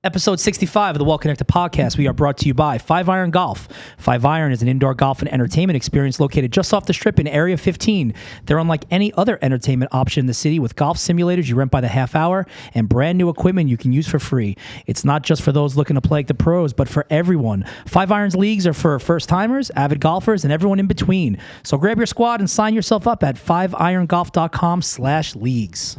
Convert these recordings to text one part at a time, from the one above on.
Episode 65 of the Well Connected Podcast. We are brought to you by 5 Iron Golf. 5 Iron is an indoor golf and entertainment experience located just off the strip in Area 15. They're unlike any other entertainment option in the city with golf simulators you rent by the half hour and brand new equipment you can use for free. It's not just for those looking to play like the pros, but for everyone. 5 Iron's leagues are for first timers, avid golfers, and everyone in between. So grab your squad and sign yourself up at 5irongolf.com/leagues.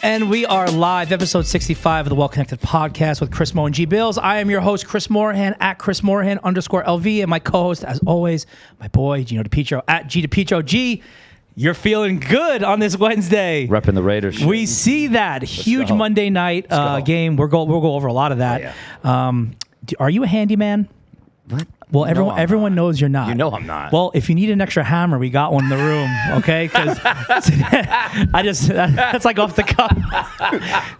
And we are live, episode 65 of the Well Connected Podcast with Chris Moore and G Bills. I am your host, Chris Morahan, at Chris Morahan _LV, and my co-host, as always, my boy, Gino DiPietro, at G DiPietro. G, you're feeling good on this Wednesday. Repping the Raiders. We see that. Huge Monday night game. We'll go over a lot of that. Oh, yeah. Are you a handyman? What? Well, everyone knows you're not. You know I'm not. Well, if you need an extra hammer, we got one in the room, okay? Because that's like off the cuff.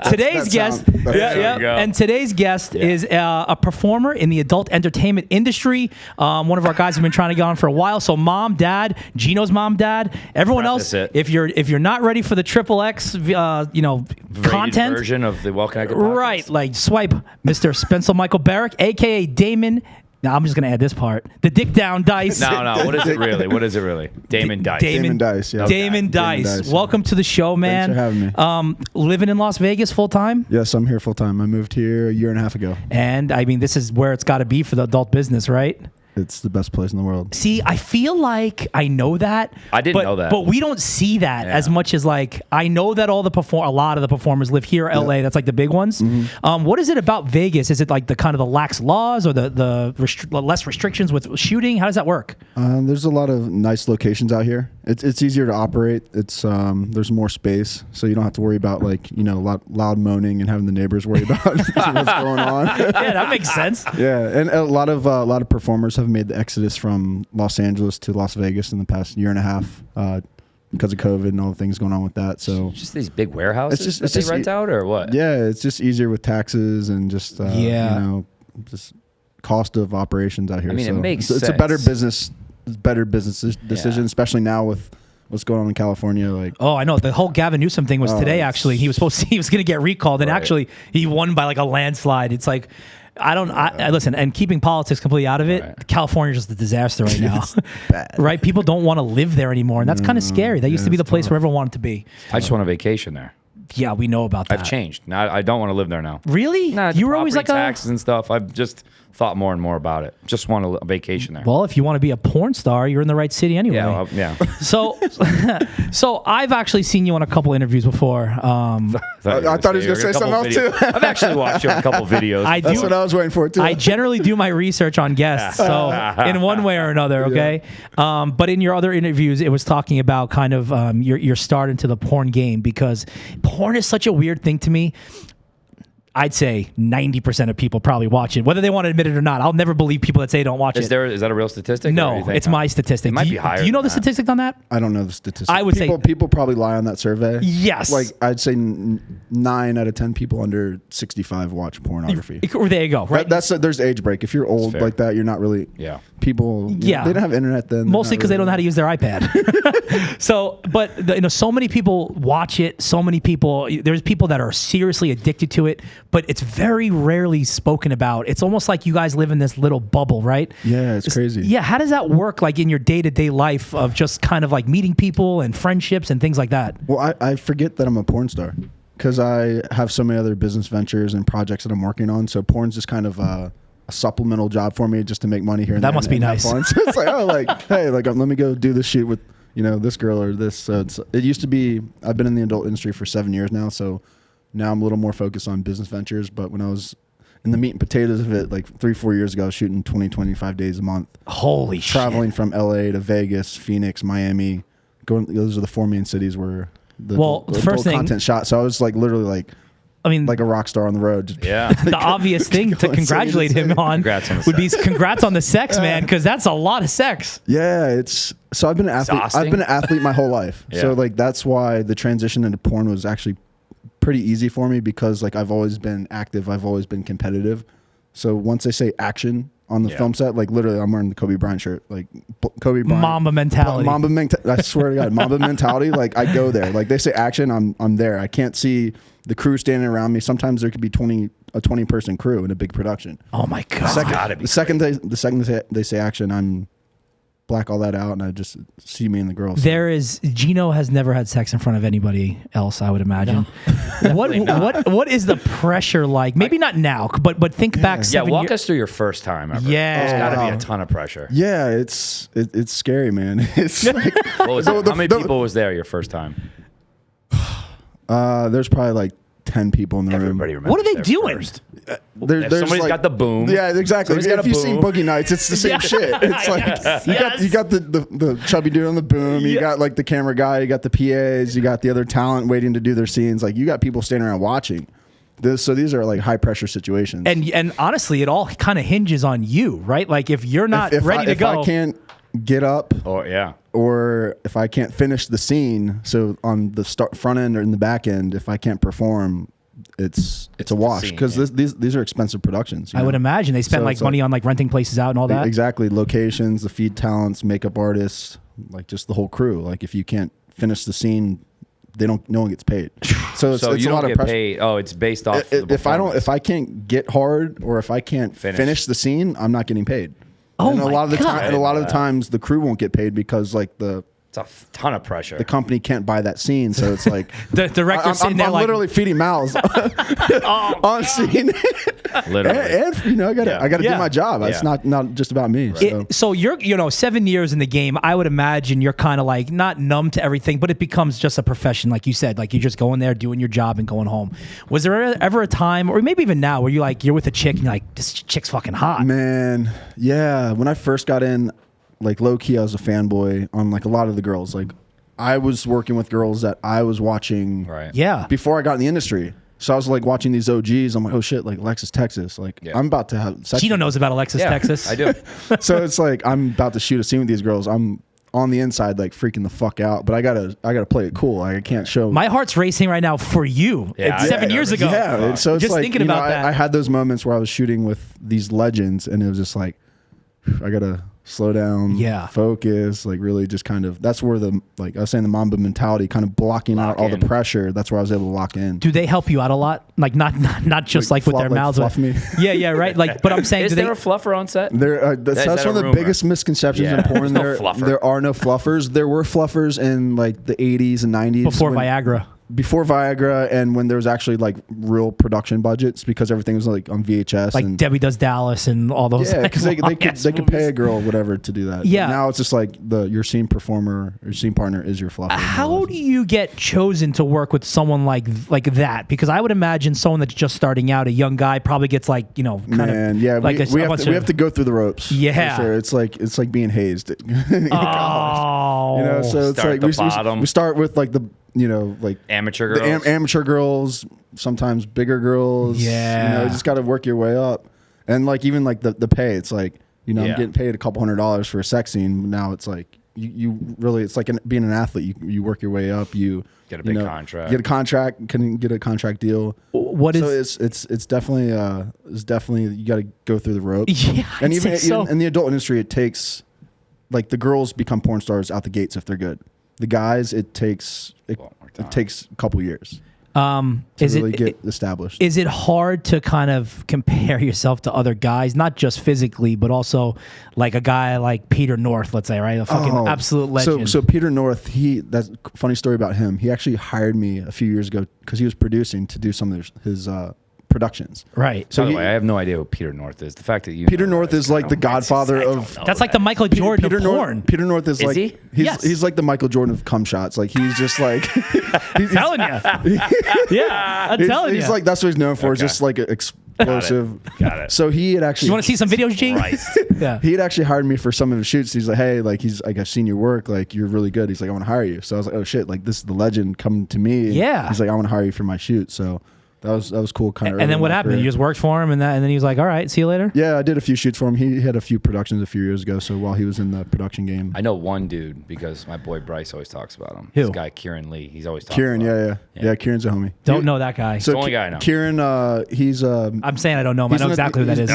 Today's guest, and today's guest is a performer in the adult entertainment industry. One of our guys have been trying to get on for a while. So, mom, dad, Gino's mom, dad, everyone else, if you're not ready for the XXX, content version of the Well Connected Podcast. Right? Like swipe, Mr. Spencer Michael Barrick, aka Damon. Now, I'm just going to add this part. The Dick Down Dice. No. What is it really? Damon Dice. Damon Dice, yeah. Damon Dice. Welcome to the show, man. Thanks for having me. Living in Las Vegas full time? Yes, I'm here full time. I moved here a year and a half ago. And, I mean, this is where it's got to be for the adult business, right? It's the best place in the world. See, I feel like I know that. I didn't know that. But we don't see that as much as, like, I know that a lot of the performers live here, LA. That's like the big ones. Mm-hmm. What is it about Vegas? Is it like the kind of the lax laws or the less restrictions with shooting? How does that work? There's a lot of nice locations out here. It's easier to operate. It's there's more space, so you don't have to worry about loud moaning and having the neighbors worry about what's going on. Yeah, that makes sense. Yeah, and a lot of performers have made the exodus from Los Angeles to Las Vegas in the past year and a half because of COVID and all the things going on with that. So just these big warehouses it's they rent out, or what? Yeah, it's just easier with taxes and just just cost of operations out here. I mean, it makes sense. It's a better business decision, especially now with what's going on in California. Like, oh, I know the whole Gavin Newsom thing was today. Actually, he was going to get recalled, and actually he won by like a landslide. It's like. I listen, and keeping politics completely out of it, California is just a disaster right now. Bad. Right? People don't want to live there anymore, and that's kind of scary. That used to be the place where everyone wanted to be. I just want a vacation there. Yeah, we know about that. I've changed. Now I don't want to live there now. Really? Nah, you were always like taxes and stuff. I've just thought more and more about it. Just want a vacation there. Well, if you want to be a porn star, you're in the right city anyway. Yeah. So I've actually seen you on a couple interviews before. I thought he was going to say something else too. I've actually watched you on a couple videos. That's what I was waiting for too. I generally do my research on guests, so in one way or another, okay? Yeah. But in your other interviews, it was talking about kind of your start into the porn game, because porn is such a weird thing to me. I'd say 90% of people probably watch it, whether they want to admit it or not. I'll never believe people that say don't watch it. Is that a real statistic? No, it's my statistic. It might be higher. Do you know the statistic on that? I don't know the statistic. I would say people probably lie on that survey. Yes. Like I'd say 9 out of 10 people under 65 watch pornography. There you go. Right. There's age break. If you're old like that, you're not really. Yeah. People. They don't have internet then. Mostly because they don't know how to use their iPad. So many people watch it. So many people. There's people that are seriously addicted to it, but it's very rarely spoken about. It's almost like you guys live in this little bubble, right? Yeah, it's crazy. Yeah, how does that work, like in your day-to-day life of just kind of like meeting people and friendships and things like that? Well, I forget that I'm a porn star because I have so many other business ventures and projects that I'm working on. So porn's just kind of a supplemental job for me just to make money here. That must be nice. So it's like, hey, let me go do this shoot with this girl or this. So it used to be. I've been in the adult industry for 7 years now, so. Now I'm a little more focused on business ventures, but when I was in the meat and potatoes of it, like 3-4 years ago, I was shooting 25 days a month. Holy shit. Traveling from LA to Vegas, Phoenix, Miami. Those are the 4 main cities where the first thing, content shot. So I was like literally like I mean, like a rock star on the road. Just the obvious thing to congratulate him on would be congrats on the sex, man, because that's a lot of sex. Yeah, it's so I've been an athlete. I've been an athlete my whole life. So like that's why the transition into porn was actually pretty easy for me, because like I've always been active, I've always been competitive. So once they say action on the film set, like literally I'm wearing the Kobe Bryant shirt, like Kobe Bryant. Mamba mentality. I swear to God, Mamba mentality. Like I go there. Like they say action, I'm there. I can't see the crew standing around me. Sometimes there could be a 20 person crew in a big production. Oh my God. The second they say action, I'm black all that out, and I just see me and the girls. Gino has never had sex in front of anybody else, I would imagine. No. What is the pressure like? Maybe not now, but think back. Walk us through your first time ever. Yeah, there's got to be a ton of pressure. Yeah, it's scary, man. It's like, how many people was there your first time? There's probably like 10 people in the room. Remembers what are they doing? There's somebody's like, got the boom. Yeah, exactly. If you've seen Boogie Nights, it's the same shit. It's like you got the chubby dude on the boom. You got like the camera guy. You got the PAs. You got the other talent waiting to do their scenes. Like you got people standing around watching. So these are like high pressure situations. And honestly, it all kind of hinges on you, right? Like if you're not ready to go, if I can't get up, or if I can't finish the scene, so on the front end or in the back end, if I can't perform, it's a wash, because these are expensive productions. I would imagine they spend money on like renting places out and all that. Exactly, locations, the feed talents, makeup artists, like just the whole crew. Like if you can't finish the scene, no one gets paid. So it's you a lot don't of get pressure. paid. Oh, it's based off. If I can't get hard, or if I can't finish the scene, I'm not getting paid. Oh, and my God. A lot of the times the crew won't get paid, because like it's a ton of pressure. The company can't buy that scene, so it's like the director's sitting there I'm like literally feeding mouths on scene. Literally, and I gotta do my job. It's not just about me. Right. So you're 7 years in the game. I would imagine you're kind of like not numb to everything, but it becomes just a profession, like you said. Like you're just going there, doing your job, and going home. Was there ever a time, or maybe even now, where you're with a chick and you're like, this chick's fucking hot? Man, yeah. When I first got in, like low key, I was a fanboy on like a lot of the girls. Like I was working with girls that I was watching before I got in the industry. So I was like watching these OGs. I'm like, oh shit, like Alexis Texas. Like I'm about to have sex. Gino knows about Alexis Texas. I do. So it's like I'm about to shoot a scene with these girls. I'm on the inside like freaking the fuck out, but I gotta play it cool. Like, I can't show. My heart's racing right now for you. It's 7 years ago. Yeah. So it's just like, thinking about that. I had those moments where I was shooting with these legends, and it was just like, I gotta slow down, focus, like really just kind of, that's where like I was saying, the Mamba mentality, kind of blocking out all the pressure. That's where I was able to lock in. Do they help you out a lot? Like not just like with their mouths. Fluff me. Yeah, right. Like, but I'm saying, is there a fluffer on set? That's one of the biggest misconceptions in porn. There are no fluffers. There were fluffers in like the 80s and 90s before Viagra. Before Viagra, and when there was actually like real production budgets, because everything was like on VHS, like Debbie Does Dallas and all those. Yeah, because they could pay a girl whatever to do that. Yeah. But now it's just like your scene performer or scene partner is your fluffer. How do you get chosen to work with someone like that? Because I would imagine someone that's just starting out, a young guy, probably gets like we have to go through the ropes. Yeah, for sure. It's like being hazed. Oh, so it's like we start with like the. Like amateur girls, amateur girls, sometimes bigger girls. Yeah, you just got to work your way up, and like even like the pay. It's like I'm getting paid a couple $100s for a sex scene. Now it's like you really, it's like being an athlete. You work your way up. You get a big contract. Get a contract. Can get a contract deal. It's definitely you got to go through the ropes. Yeah, and even in the adult industry, it takes like the girls become porn stars out the gates if they're good. The guys, it takes a couple years to really get established. Is it hard to kind of compare yourself to other guys, not just physically, but also like a guy like Peter North, let's say, right? A fucking absolute legend. So Peter North, that's a funny story about him. He actually hired me a few years ago because he was producing to do some of his productions. Right. So by the way, I have no idea who Peter North is. The fact that Peter North is like the godfather of. That's like the Michael Jordan of porn. Peter North is like he? He's like the Michael Jordan of cum shots. Like he's just like he's telling you. Yeah, I'm telling you. He's like, that's what he's known for. Okay. Just like explosive. Got it. So he had actually. You want to see some videos, G? Yeah. He had actually hired me for some of his shoots. He's like, hey, like I've seen your work. Like you're really good. He's like, I want to hire you. So I was like, oh shit, like this is the legend coming to me. Yeah. He's like, I want to hire you for my shoot. So That was cool. Kind of. And then what happened? You just worked for him, and then he was like, "All right, see you later." Yeah, I did a few shoots for him. He had a few productions a few years ago. So while he was in the production game, I know one dude because my boy Bryce always talks about him. Who? This guy Kieran Lee. He's always talking Kieran. about Yeah. Kieran's a homie. Don't know that guy. So the only guy I know. Kieran, he's I'm saying I don't know him. I know exactly who that is.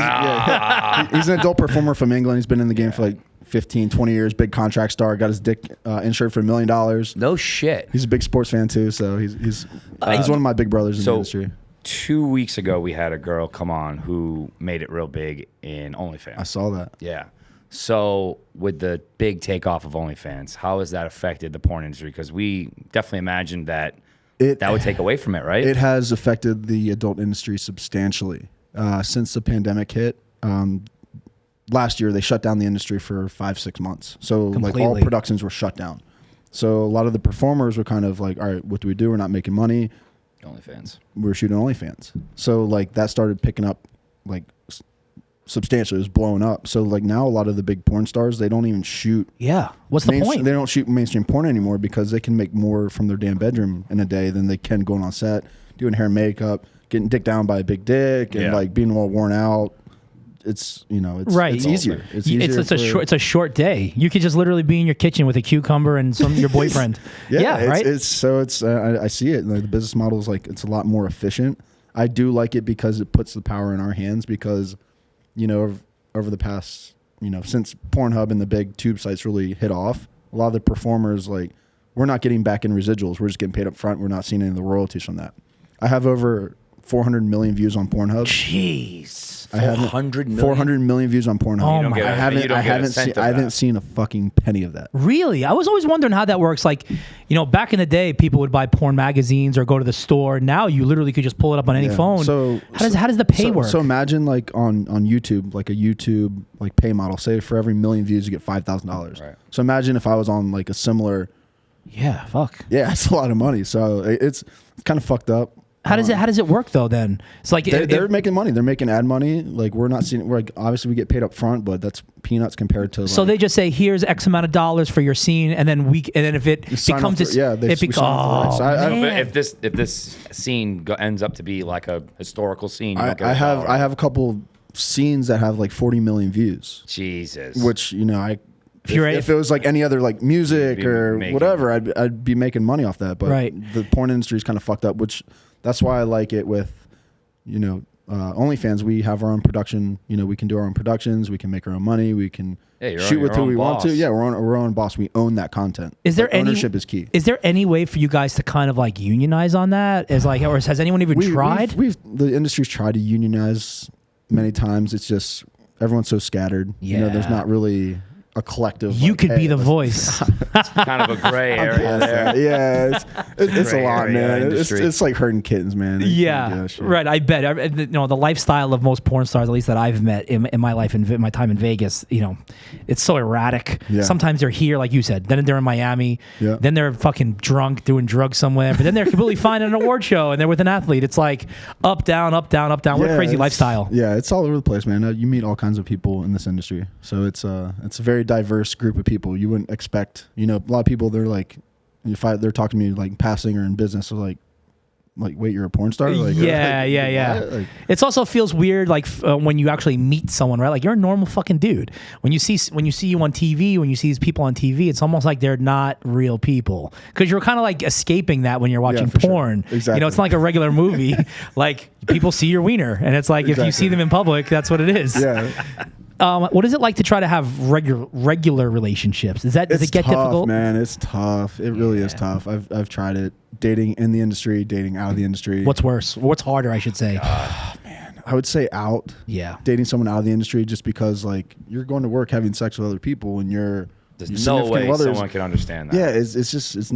He's an adult performer from England. He's been in the game for like 15, 20 years. Big contract star. Got his dick insured for $1 million. No shit. He's a big sports fan too. So he's one of my big brothers in the industry. 2 weeks ago, we had a girl come on who made it real big in OnlyFans. I saw that. Yeah. So with the big takeoff of OnlyFans, how has that affected the porn industry? Because we definitely imagined that that would take away from it, right? It has affected the adult industry substantially since the pandemic hit. Last year, they shut down the industry for 5-6 months. So like all productions were shut down. So a lot of the performers were kind of like, all right, what do we do? We're not making money. OnlyFans. We were shooting OnlyFans. So like that started picking up like substantially. It was blowing up. So like now a lot of the big porn stars, they don't even shoot. Yeah. What's the point? They don't shoot mainstream porn anymore because they can make more from their damn bedroom in a day than they can going on set, doing hair and makeup, getting dicked down by a big dick and like being all worn out. It's it's easier. It's a short day. You could just literally be in your kitchen with a cucumber and your boyfriend. Right. I see it. Like, the business model is like it's a lot more efficient. I do like it because it puts the power in our hands. Because over the past since Pornhub and the big tube sites really hit off, a lot of the performers like we're not getting back in residuals. We're just getting paid up front. We're not seeing any of the royalties from that. I have over 400 million views on Pornhub. Jeez. 400 million? 400 million views on Pornhub. Oh my! I haven't seen a fucking penny of that. Really? I was always wondering how that works. Like, back in the day, people would buy porn magazines or go to the store. Now you literally could just pull it up on any phone. So how does the pay work? So imagine like on YouTube, like a YouTube like pay model. Say for every million views you get $5,000. Right. So imagine if I was on like a similar. Yeah. Fuck. Yeah, it's a lot of money. So it's kind of fucked up. How does it work though? Then it's like they're making money. They're making ad money. Like we're not seeing. We're like obviously we get paid up front, but that's peanuts compared to. So they just say here's X amount of dollars for your scene, and then if it becomes if this scene ends up to be like a historical scene, I have a couple scenes that have like 40 million views. Jesus. Which if it was like any other like music or whatever, I'd be making money off that. But the porn industry is kind of fucked up, which that's why I like it with, OnlyFans. We have our own production. We can do our own productions. We can make our own money. We can shoot with who we want to. Yeah, we're our own boss. We own that content. Ownership is key. Is there any way for you guys to kind of like unionize on that? Or has anyone even tried? The industry's tried to unionize many times. It's just everyone's so scattered. Yeah. There's not really a collective. You could be the voice. It's kind of a gray area there. Yeah, it's a lot, man. It's like herding kittens, man. Right. I bet. The lifestyle of most porn stars, at least that I've met in my life, in my time in Vegas, it's so erratic. Yeah. Sometimes they're here, like you said. Then they're in Miami. Yeah. Then they're fucking drunk doing drugs somewhere. But then they're completely fine at an award show, and they're with an athlete. It's like up, down, up, down, up, down. What a crazy lifestyle. Yeah, it's all over the place, man. You meet all kinds of people in this industry, so it's a very diverse group of people. You wouldn't expect, a lot of people, they're like, they're talking to me like passing or in business, so like wait, you're a porn star? Like, yeah. Like, it also feels weird, like when you actually meet someone, right? Like you're a normal fucking dude. When you see you on TV, when you see these people on TV, it's almost like they're not real people because you're kind of like escaping that when you're watching porn. Sure. Exactly. It's not like a regular movie. Like people see your wiener, and it's like if you see them in public, that's what it is. Yeah. What is it like to try to have regular relationships? Does it get difficult? Man, it's tough. It really is tough. I've tried it. Dating in the industry, dating out of the industry. What's worse? What's harder, I should say? Man, I would say out. Yeah. Dating someone out of the industry, just because like you're going to work having sex with other people and there's no way someone can understand that. Yeah, it's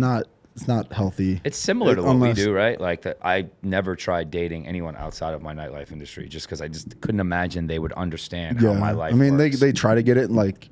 not healthy. It's similar to what we do, right? Like that, I never tried dating anyone outside of my nightlife industry just because I just couldn't imagine they would understand how my life works. They try to get it, and like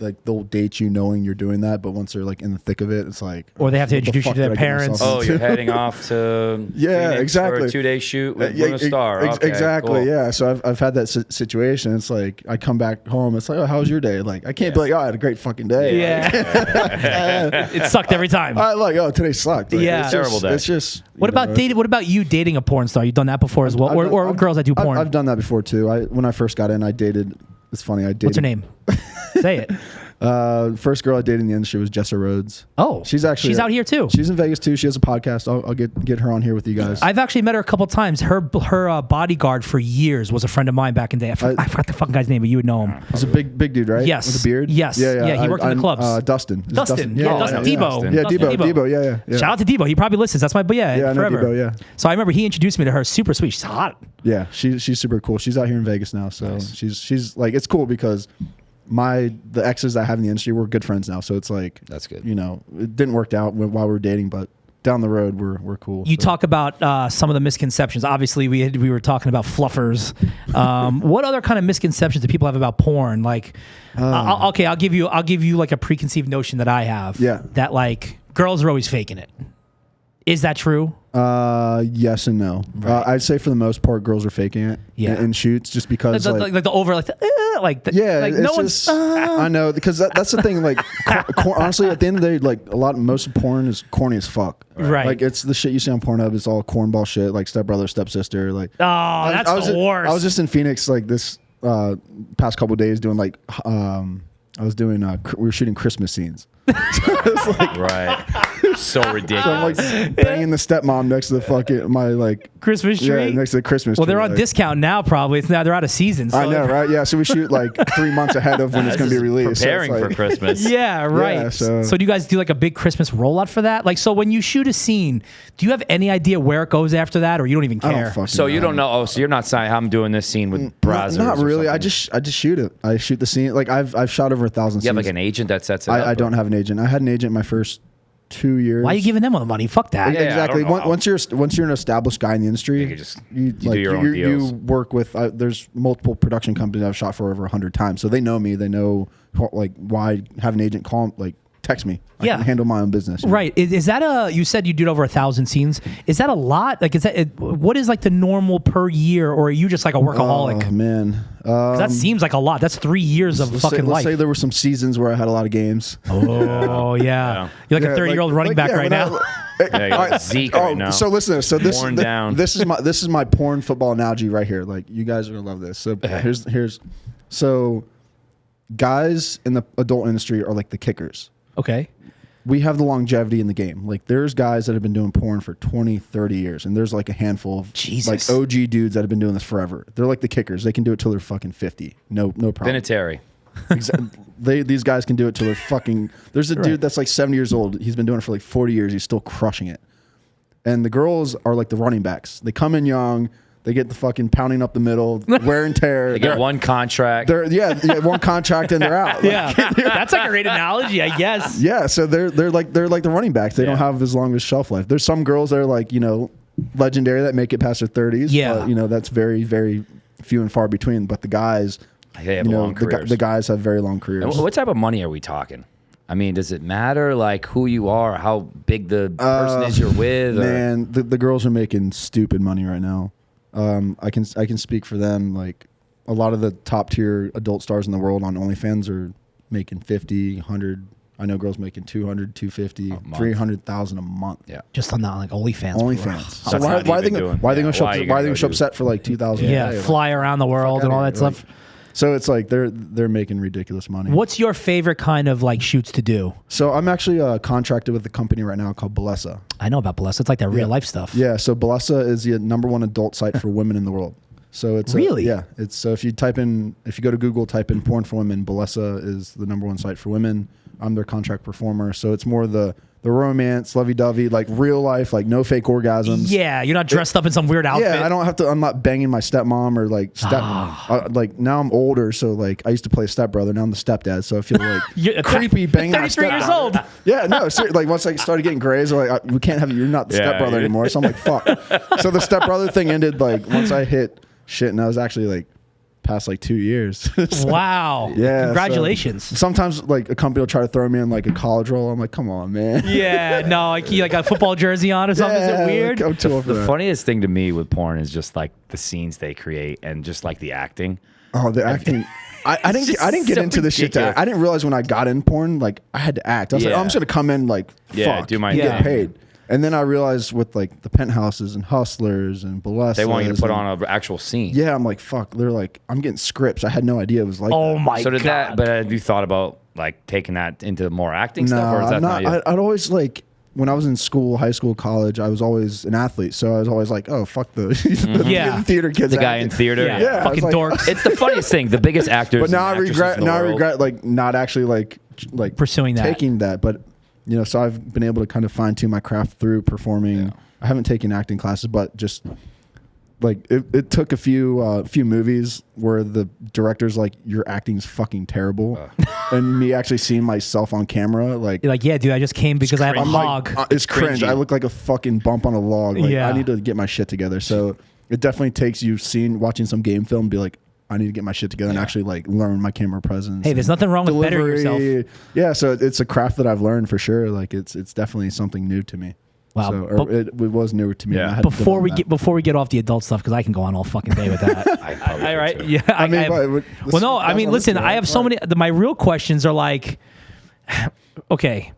like they'll date you knowing you're doing that, but once they're like in the thick of it, it's like, or they have to what the introduce you fuck to their did I get parents. myself Oh, into? you're heading off to Phoenix exactly for a 2-day shoot with Yeah, Bruno Starr. Okay, exactly. cool. Yeah. So I've had that situation. It's like I come back home. It's like, oh, how was your day? Like I can't be like, oh, I had a great fucking day. Yeah. It sucked every time. I like, oh, today sucked. Like, Yeah. it's Terrible just, day. It's just. What about dating? What about you dating a porn star? You've done that before as well, or girls that do porn. I've done that before too. When I first got in, I dated. It's funny. I dated. What's her name? Say it. First girl I dated in the industry was Jessa Rhodes. Oh, she's out here too. She's in Vegas too. She has a podcast. I'll get her on here with you guys. I've actually met her a couple times. Her bodyguard for years was a friend of mine back in the day. I forgot the fucking guy's name, but you would know him. He's a big dude, right? Yes. With a beard. Yes. Yeah. He worked in the clubs. Dustin. Is it Dustin. Yeah, Dustin. Debo. Yeah, Dustin Debo. Yeah. Shout out to Debo. He probably listens. That's my I know forever. Debo, yeah. So I remember he introduced me to her. Super sweet. She's hot. Yeah, she's super cool. She's out here in Vegas now, so she's like, it's cool because the exes I have in the industry, we're good friends now. So it's like, That's good. You know, it didn't work out while we were dating, but down the road we're cool. You talk about some of the misconceptions. Obviously, we were talking about fluffers. What other kind of misconceptions do people have about porn? Like, I'll give you like a preconceived notion that I have. Yeah. That like girls are always faking it. Is that true? Yes and no. Right. I'd say for the most part, girls are faking it in shoots just because like the over like no one's. I know because that's the thing. Like honestly, at the end of the day, like most of porn is corny as fuck. Right. Like it's the shit you see on Pornhub. It's all cornball shit, like stepbrother, stepsister. Like that's the worst. I was just in Phoenix like this past couple of days doing like we were shooting Christmas scenes. Right. So ridiculous. So I'm like banging the stepmom next to the fucking my like Christmas tree. Yeah, next to the Christmas tree. Well, they're on discount now. Probably it's now they're out of season. So I know, right? Yeah, so we shoot like 3 months ahead of when it's going to be released. Preparing so for like, Christmas. Yeah, right. Yeah, so do you guys do like a big Christmas rollout for that? Like, so when you shoot a scene, do you have any idea where it goes after that, or you don't even I care? don't fucking So you know. don't know? Oh, so you're not saying I'm doing this scene with Brazzers? Not or really. something? I just shoot it. I shoot the scene. Like I've shot over 1,000 scenes. You have like an agent that sets it up? I don't have an agent. I had an agent my first 2 years. Why are you giving them all the money? Fuck that. Yeah, I Exactly. don't know. Once you're an established guy in the industry, you do your own deals. You work with. There's multiple production companies I've shot for over 100 times, so they know me. They know like why have an agent call like text me. I can handle my own business. Right. Is that you said you did over 1,000 scenes. Is that a lot? Like, what is like the normal per year, or are you just like a workaholic? Oh man, 'Cause that seems like a lot. That's 3 years of fucking life. Let's say there were some seasons where I had a lot of games. Oh yeah. You're like a 30-year-old running back right now. Yeah, you're like Zeke right now. So listen. So this Worn down. this is my porn football analogy right here. Like you guys are gonna love this. So so guys in the adult industry are like the kickers. Okay. We have the longevity in the game. Like there's guys that have been doing porn for 20, 30 years. And there's like a handful of like OG dudes that have been doing this forever. They're like the kickers. They can do it till they're fucking 50. No problem. Vinatieri. These guys can do it till they're fucking. There's a dude that's like 70 years old. He's been doing it for like 40 years. He's still crushing it. And the girls are like the running backs. They come in young. They get the fucking pounding up the middle, wear and tear. They get one contract. They're one contract and they're out. Yeah, that's like a great analogy, I guess. Yeah, so they're like the running backs. They don't have as long as shelf life. There's some girls that are like legendary that make it past their 30s. Yeah, but, that's very very few and far between. But the guys, they have long careers. The guys have very long careers. And what type of money are we talking? I mean, does it matter like who you are, how big the person is you're with? Man, the girls are making stupid money right now. I can speak for them. Like a lot of the top tier adult stars in the world on OnlyFans are making 50, 100. I know girls making 200, 250, 300,000 a month. Yeah, just on that like OnlyFans. OnlyFans. So why are they going to show up set for like 2,000? Yeah, fly around the world and all that stuff. So it's like they're making ridiculous money. What's your favorite kind of like shoots to do? So I'm actually contracted with a company right now called Bellessa. I know about Bellessa. It's like that real life stuff. Yeah. So Bellessa is the #1 adult site for women in the world. So it's really It's so if you go to Google, type in porn for women, Bellessa is the #1 site for women. I'm their contract performer. So it's more the romance, lovey-dovey, like real life, like no fake orgasms. Yeah, you're not dressed up in some weird outfit. Yeah, I'm not banging my stepmom or like like now I'm older, so like I used to play stepbrother, now I'm the stepdad, so I feel like you're creepy banging my 33 stepdad. years old. Yeah, no, seriously, like once I started getting grays, like we can't have you're not the stepbrother anymore. So I'm like, fuck. So the stepbrother thing ended like once I hit shit, and I was actually like past like 2 years. Wow. Yeah. Congratulations. So sometimes like a company will try to throw me in like a college role. I'm like, come on, man. Yeah, no, like a football jersey on or something. Is it weird? Like, I'm too old for The that. funniest thing to me with porn is just like the scenes they create and just like the acting. Oh, the acting. I didn't get so into this shit. ridiculous. I didn't realize when I got in porn, like I had to act. I was like, Yeah. oh, I'm just gonna come in like fuck, do my and get thing. paid. And then I realized with like the Penthouses and Hustlers and Balesas, They want you to put on an actual scene. Yeah, I'm like, fuck. They're like, I'm getting scripts. I had no idea it was like. Oh that. my So did god. that? But have you thought about like taking that into more acting stuff, or is that I'm not, not. you? I'd always like when I was in school, high school, college. I was always an athlete, so I was always like, oh fuck the, Yeah. the theater kids. the guy in acting. theater? Yeah, Yeah, I was fucking like- dorks. It's the funniest thing. The biggest actors. But now I and actresses regret. in the Now I world. regret like not actually like Pursuing that. taking that. But you know, so I've been able to kind of fine tune my craft through performing. Yeah. I haven't taken acting classes, but just like it took a few movies where the director's like, your acting's fucking terrible, and me actually seeing myself on camera like. You're like, yeah, dude, I just came because I have a cringe. hog. It's cringe. cringy. I look like a fucking bump on a log. Like, Yeah. I need to get my shit together. So it definitely takes you watching some game film, be like, I need to get my shit together and actually like learn my camera presence. Hey, there's nothing wrong with bettering yourself. Yeah, so it's a craft that I've learned for sure. Like it's definitely something new to me. Wow. So, or it was newer to me. Yeah. And I had to Before we develop get off the adult stuff, because I can go on all fucking day with that. I probably All would right. too. Yeah. I mean, well, no. I mean, listen. I have so many. My real questions are like, okay,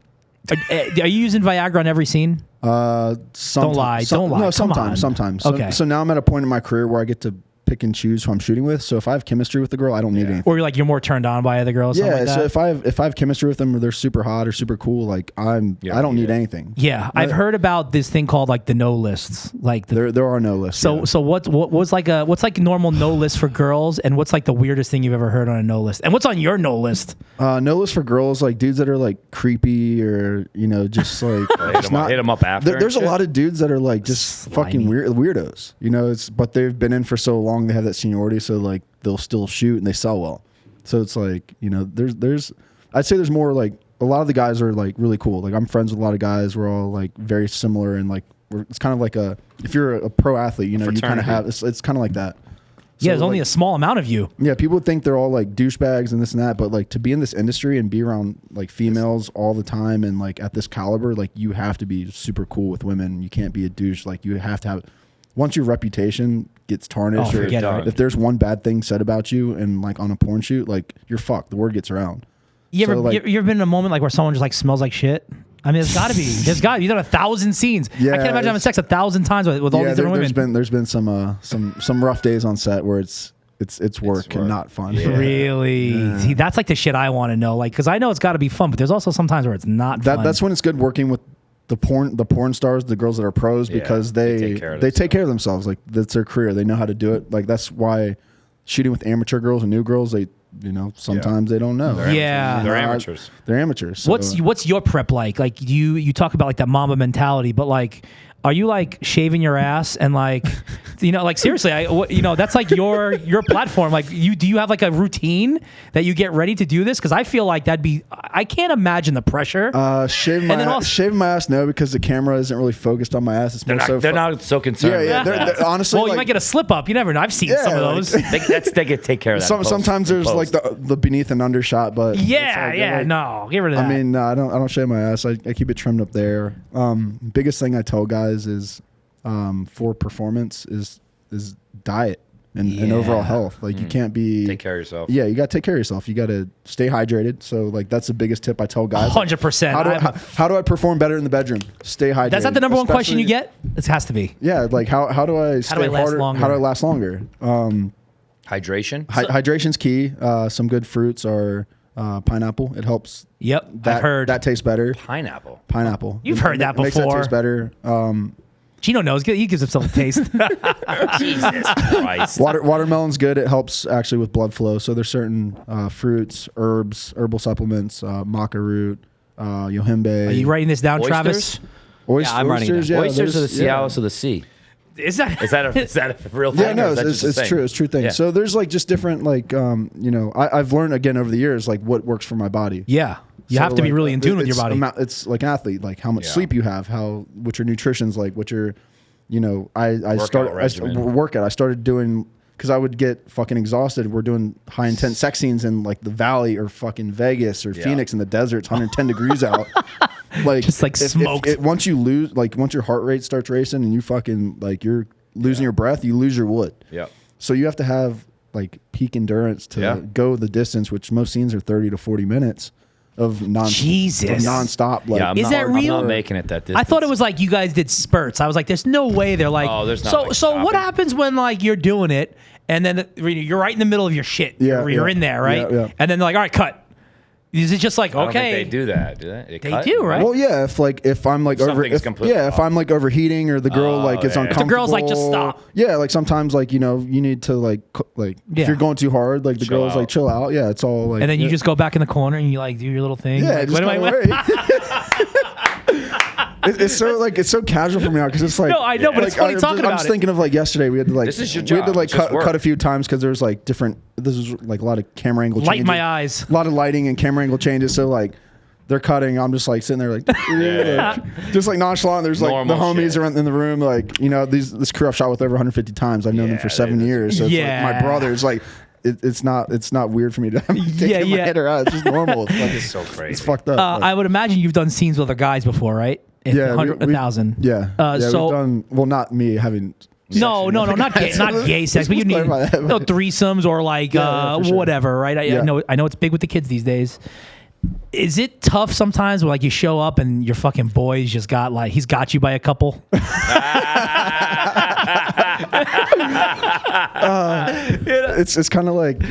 are you using Viagra on every scene? Sometimes, Don't lie. Don't lie. No, Come sometimes, on. sometimes. Okay. So now I'm at a point in my career where I get to pick and choose who I'm shooting with. So if I have chemistry with the girl, I don't need anything. Or you're like you're more turned on by other girls? Yeah, something like so that? if I have chemistry with them or they're super hot or super cool, like I don't need anything. Yeah, I've heard about this thing called like the no lists. Like the, There are no lists. so yeah. so what's like a normal no list for girls, and what's like the weirdest thing you've ever heard on a no list, and what's on your no list? No list for girls, like dudes that are like creepy or just like Hit 'em up after. There's a and lot of dudes that are like just fucking Slimy. weirdos. But they've been in for so long, they have that seniority, so like they'll still shoot and they sell well. So it's like there's I'd say there's more like a lot of the guys are like really cool. Like I'm friends with a lot of guys. We're all like very similar and like it's kind of like if you're a pro athlete, you kind of fraternity. have it's kind of like that. Yeah, So, there's only like, a small amount of you. Yeah, people would think they're all like douchebags and this and that, but like to be in this industry and be around like females all the time and like at this caliber, like you have to be super cool with women. You can't be a douche. Like you have to have, once your reputation gets tarnished, Oh, or forget it. if there's one bad thing said about you and like on a porn shoot, like you're fucked. The word gets around. You ever So, like- you ever been in a moment like where someone just like smells like shit? I mean, there's got to be. You've done 1,000 scenes. I Yeah, can't imagine having it's- sex 1,000 times with all these different women. there's been some rough days on set where it's work and work. not fun. Yeah. Really? See, that's like the shit I want to know. Like, because I know it's got to be fun, but there's also some times where it's not fun. That's when it's good working with the porn stars, the girls that are pros, Yeah, because they they take care of themselves. Like that's their career. They know how to do it. Like that's why shooting with amateur girls and new girls, they sometimes they don't know. Yeah. They're amateurs. They're amateurs. So. What's your prep like? Like you talk about like that Mamba mentality, but like, are you like shaving your ass and like, like seriously, that's like your platform. Like do you have like a routine that you get ready to do this? Cause I feel like I can't imagine the pressure. Shaving And then also- shaving my ass, no, because the camera isn't really focused on my ass. It's They're more not, so they're not so concerned. Yeah, with that. honestly. well, you like, might get a slip up. You never know. I've seen Yeah, some of like- those. They can take care of that. in post. sometimes there's In like post. the beneath and under shot, but No, get rid of that. I mean, no, I don't shave my ass. I keep it trimmed up there. Biggest thing I tell guys is for performance is diet and overall Yeah. health. Like you can't be Take care of yourself. Yeah, you got to take care of yourself. You got to stay hydrated. So like that's the biggest tip I tell guys. 100%. How do I perform better in the bedroom? Stay hydrated. That's not the number one question you Especially- get. It has to be. Yeah, like how do I stay I last harder? longer? How do I last longer? Hydration. Hydration's key. Some good fruits are pineapple. It helps. Yep, That, I've heard. that tastes better. Pineapple. Pineapple. You've heard that Makes that before. taste better. Gino knows. He gives himself a taste. Jesus Christ. Watermelon's good. It helps actually with blood flow. So there's certain fruits, herbs, herbal supplements, maca root, yohimbe. Are you writing this down, Oysters? Travis? Oysters, Yeah, I'm writing it oysters, down. yeah, Oysters are the there's- yeah. Cialis of the sea. Is that Is that a real thing? Yeah, no, or is that it's just a thing? true. It's a true thing. Yeah. So there's like just different like I've learned again over the years like what works for my body. Yeah, you So, have to be like, really in tune with your it's body. It's like an athlete, like how much Yeah. sleep you have, what your nutrition's like, what your, I Workout started regimen. workout. I started doing because I would get fucking exhausted. We're doing high intense sex scenes in like the Valley or fucking Vegas or Phoenix in the desert. It's 110 degrees out. Like just like smoked. Once you lose, like once your heart rate starts racing and you fucking like you're losing your breath, you lose your wood. Yeah. So you have to have like peak endurance to go the distance, which most scenes are 30 to 40 minutes of nonstop. Like, yeah, is that real? I'm not making it that distance. I thought it was like you guys did spurts. I was like, there's no way they're like. Oh, there's not so like so what stopping. happens when like you're doing it and then you're right in the middle of your shit. Yeah, you're in there, right? Yeah. And then they're like, all right, cut. Is it just like I don't okay? think they do that. Do they? They do, right? Well, yeah. If I'm like if I'm like overheating or the girl like is uncomfortable, the girl's like just stop. Yeah, like sometimes like you need to like if you're going too hard, like the Chill girl's out. like chill out. Yeah, it's all like. And then you just go back in the corner and you like do your little thing. yeah, like, just it's so casual for me now because it's like No, I know, but it's funny talking about I'm just it. thinking of like yesterday we had to like This is your we had to job. like It's just work. cut a few times because there's like different. This is like a lot of camera angle. Light changes, my eyes. A lot of lighting and camera angle changes. So like. They're cutting. I'm just like sitting there, like, just like nonchalant. There's like Normal the homies shit. are in the room, like this crew I've shot with over 150 times. I've known them for 7 years. So it's like my brothers. Like, it's not weird for me to have take it in my head or out. It's just normal. It's so crazy. It's fucked up. I would imagine you've done scenes with other guys before, right? Yeah, 1,000. Yeah. So we've done not me having. No, not gay sex, but you need threesomes or like Yeah, for sure. whatever, right? I know it's big with the kids these days. Is it tough sometimes when like you show up and your fucking boy's just got like he's got you by a couple? It's kind of like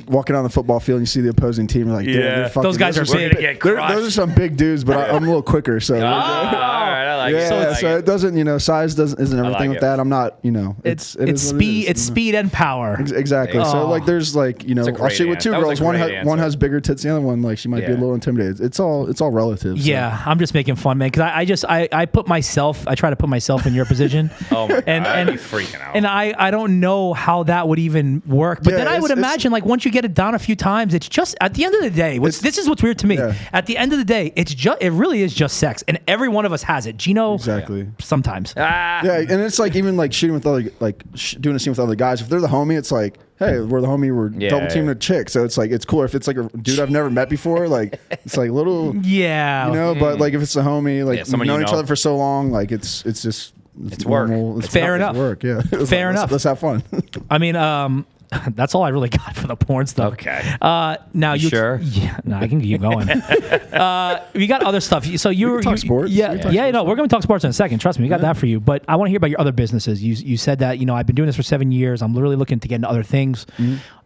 walking on the football field and you see the opposing team. You're like, Yeah. fucking, Those guys are big. Those are some big dudes, but I'm a little quicker. So all right, I like it. I like so it doesn't size isn't everything like with it. that. I'm not It's speed. It's speed and power. Exactly. So like there's like a I'll great shoot with two answer. That was girls. a great One answer. has bigger tits. The other one like she might be a little intimidated. It's all relative. So. Yeah, I'm just making fun, man. Because I try to put myself in your position. Oh my god, and I'd be freaking out. And I don't know how that would even work. But Yeah, then I would imagine like once you get it down a few times, it's just at the end of the day. This is what's weird to me. Yeah. At the end of the day, it really is just sex, and every one of us has it. Gino, Exactly. sometimes. Yeah, and it's like even like shooting with other doing a scene with other guys. If they're the homie, it's like, hey, we're the homie. We're double teaming a chick, so it's like it's cooler. If it's like a dude I've never met before, like it's like a little, Yeah, But like if it's a homie, like we've someone known you each know. other for so long, like it's just It's work. normal. It's Fair it's enough. Work, yeah. It's Fair like, enough. Let's have fun. I mean, that's all I really got for the porn stuff. Okay. Now you sure? Yeah. No, I can keep going. We got other stuff. So you were talk sports. Yeah. We can talk Yeah. No, we're going to talk sports in a second. Trust me, we got that for you. But I want to hear about your other businesses. You said that I've been doing this for 7 years. I'm literally looking to get into other things.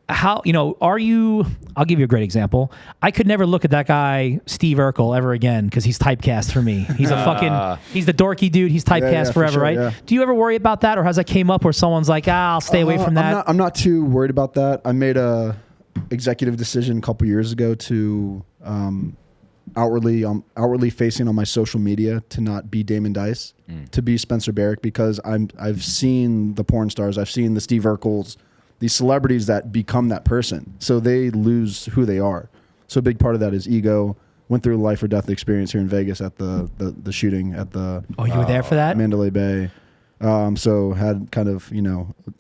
How are you? I'll give you a great example. I could never look at that guy Steve Urkel ever again because he's typecast for me. He's he's the dorky dude. He's typecast for forever, sure, right? yeah. Do you ever worry about that, or has that came up where someone's like, I'll stay away from that? I'm not too worried about that. I made a executive decision a couple years ago to outwardly facing on my social media to not be Damon Dice, to be Spencer Barrick, because I've seen the porn stars, I've seen the Steve Urkels, these celebrities that become that person, so they lose who they are. So a big part of that is ego. Went through a life or death experience here in Vegas at the shooting at the Oh, you were there for that? Mandalay Bay. So had kind of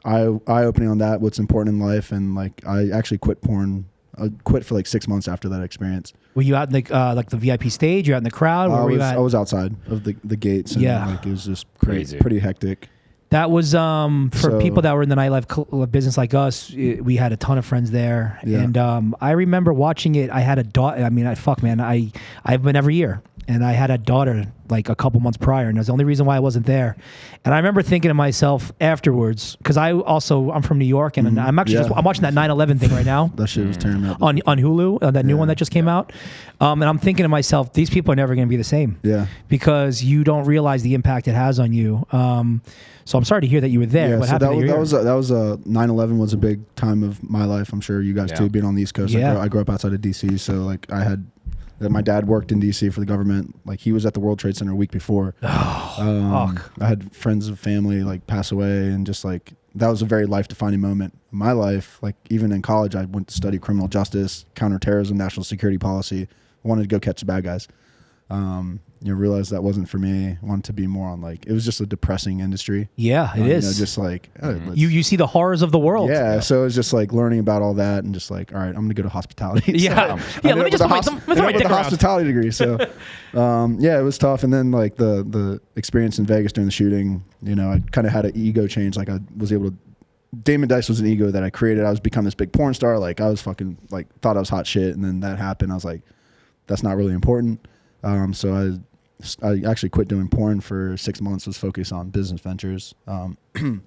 eye opening on that, what's important in life, and like I actually quit porn. I quit for like 6 months after that experience. Were you out in the VIP stage? You're out in the crowd? Where were you at? I was outside of the gates. And Yeah. like it was just Crazy. pretty hectic. That was for So- people that were in the nightlife business like us. We had a ton of friends there, Yeah. and I remember watching it. I had a daughter. I mean, I've been every year, and I had a daughter like a couple months prior, and that's the only reason why I wasn't there. And I remember thinking to myself afterwards, because I'm from New York, and I'm actually Yeah. I'm watching that 9/11 thing right now. That shit was tearing me up. On Hulu, that new one that just came out, and I'm thinking to myself, these people are never going to be the same. Yeah. Because you don't realize the impact it has on you. So I'm sorry to hear that you were there. Yeah, What so happened? that was 9/11 was a big time of my life. I'm sure you guys too, being on the East Coast. Yeah. I grew up outside of DC, so like my dad worked in DC for the government. Like he was at the World Trade Center a week before. I had friends and family like pass away, and just like that was a very life defining moment in my life. Like even in college, I went to study criminal justice, counterterrorism, national security policy. I wanted to go catch the bad guys. Realized that wasn't for me. Wanted to be more on like, it was just a depressing industry. Yeah, it is. Just like You see the horrors of the world. Yeah, so it was just like learning about all that and just like, all right, I'm gonna go to hospitality. Yeah, Let me just put my dick around. hospitality degree. So, it was tough. And then like the experience in Vegas during the shooting, I kind of had an ego change. Like I was able to. Damon Dice was an ego that I created. I was becoming this big porn star. Like I was fucking like thought I was hot shit, and then that happened. I was like, that's not really important. So I actually quit doing porn for 6 months. Was focused on business ventures. And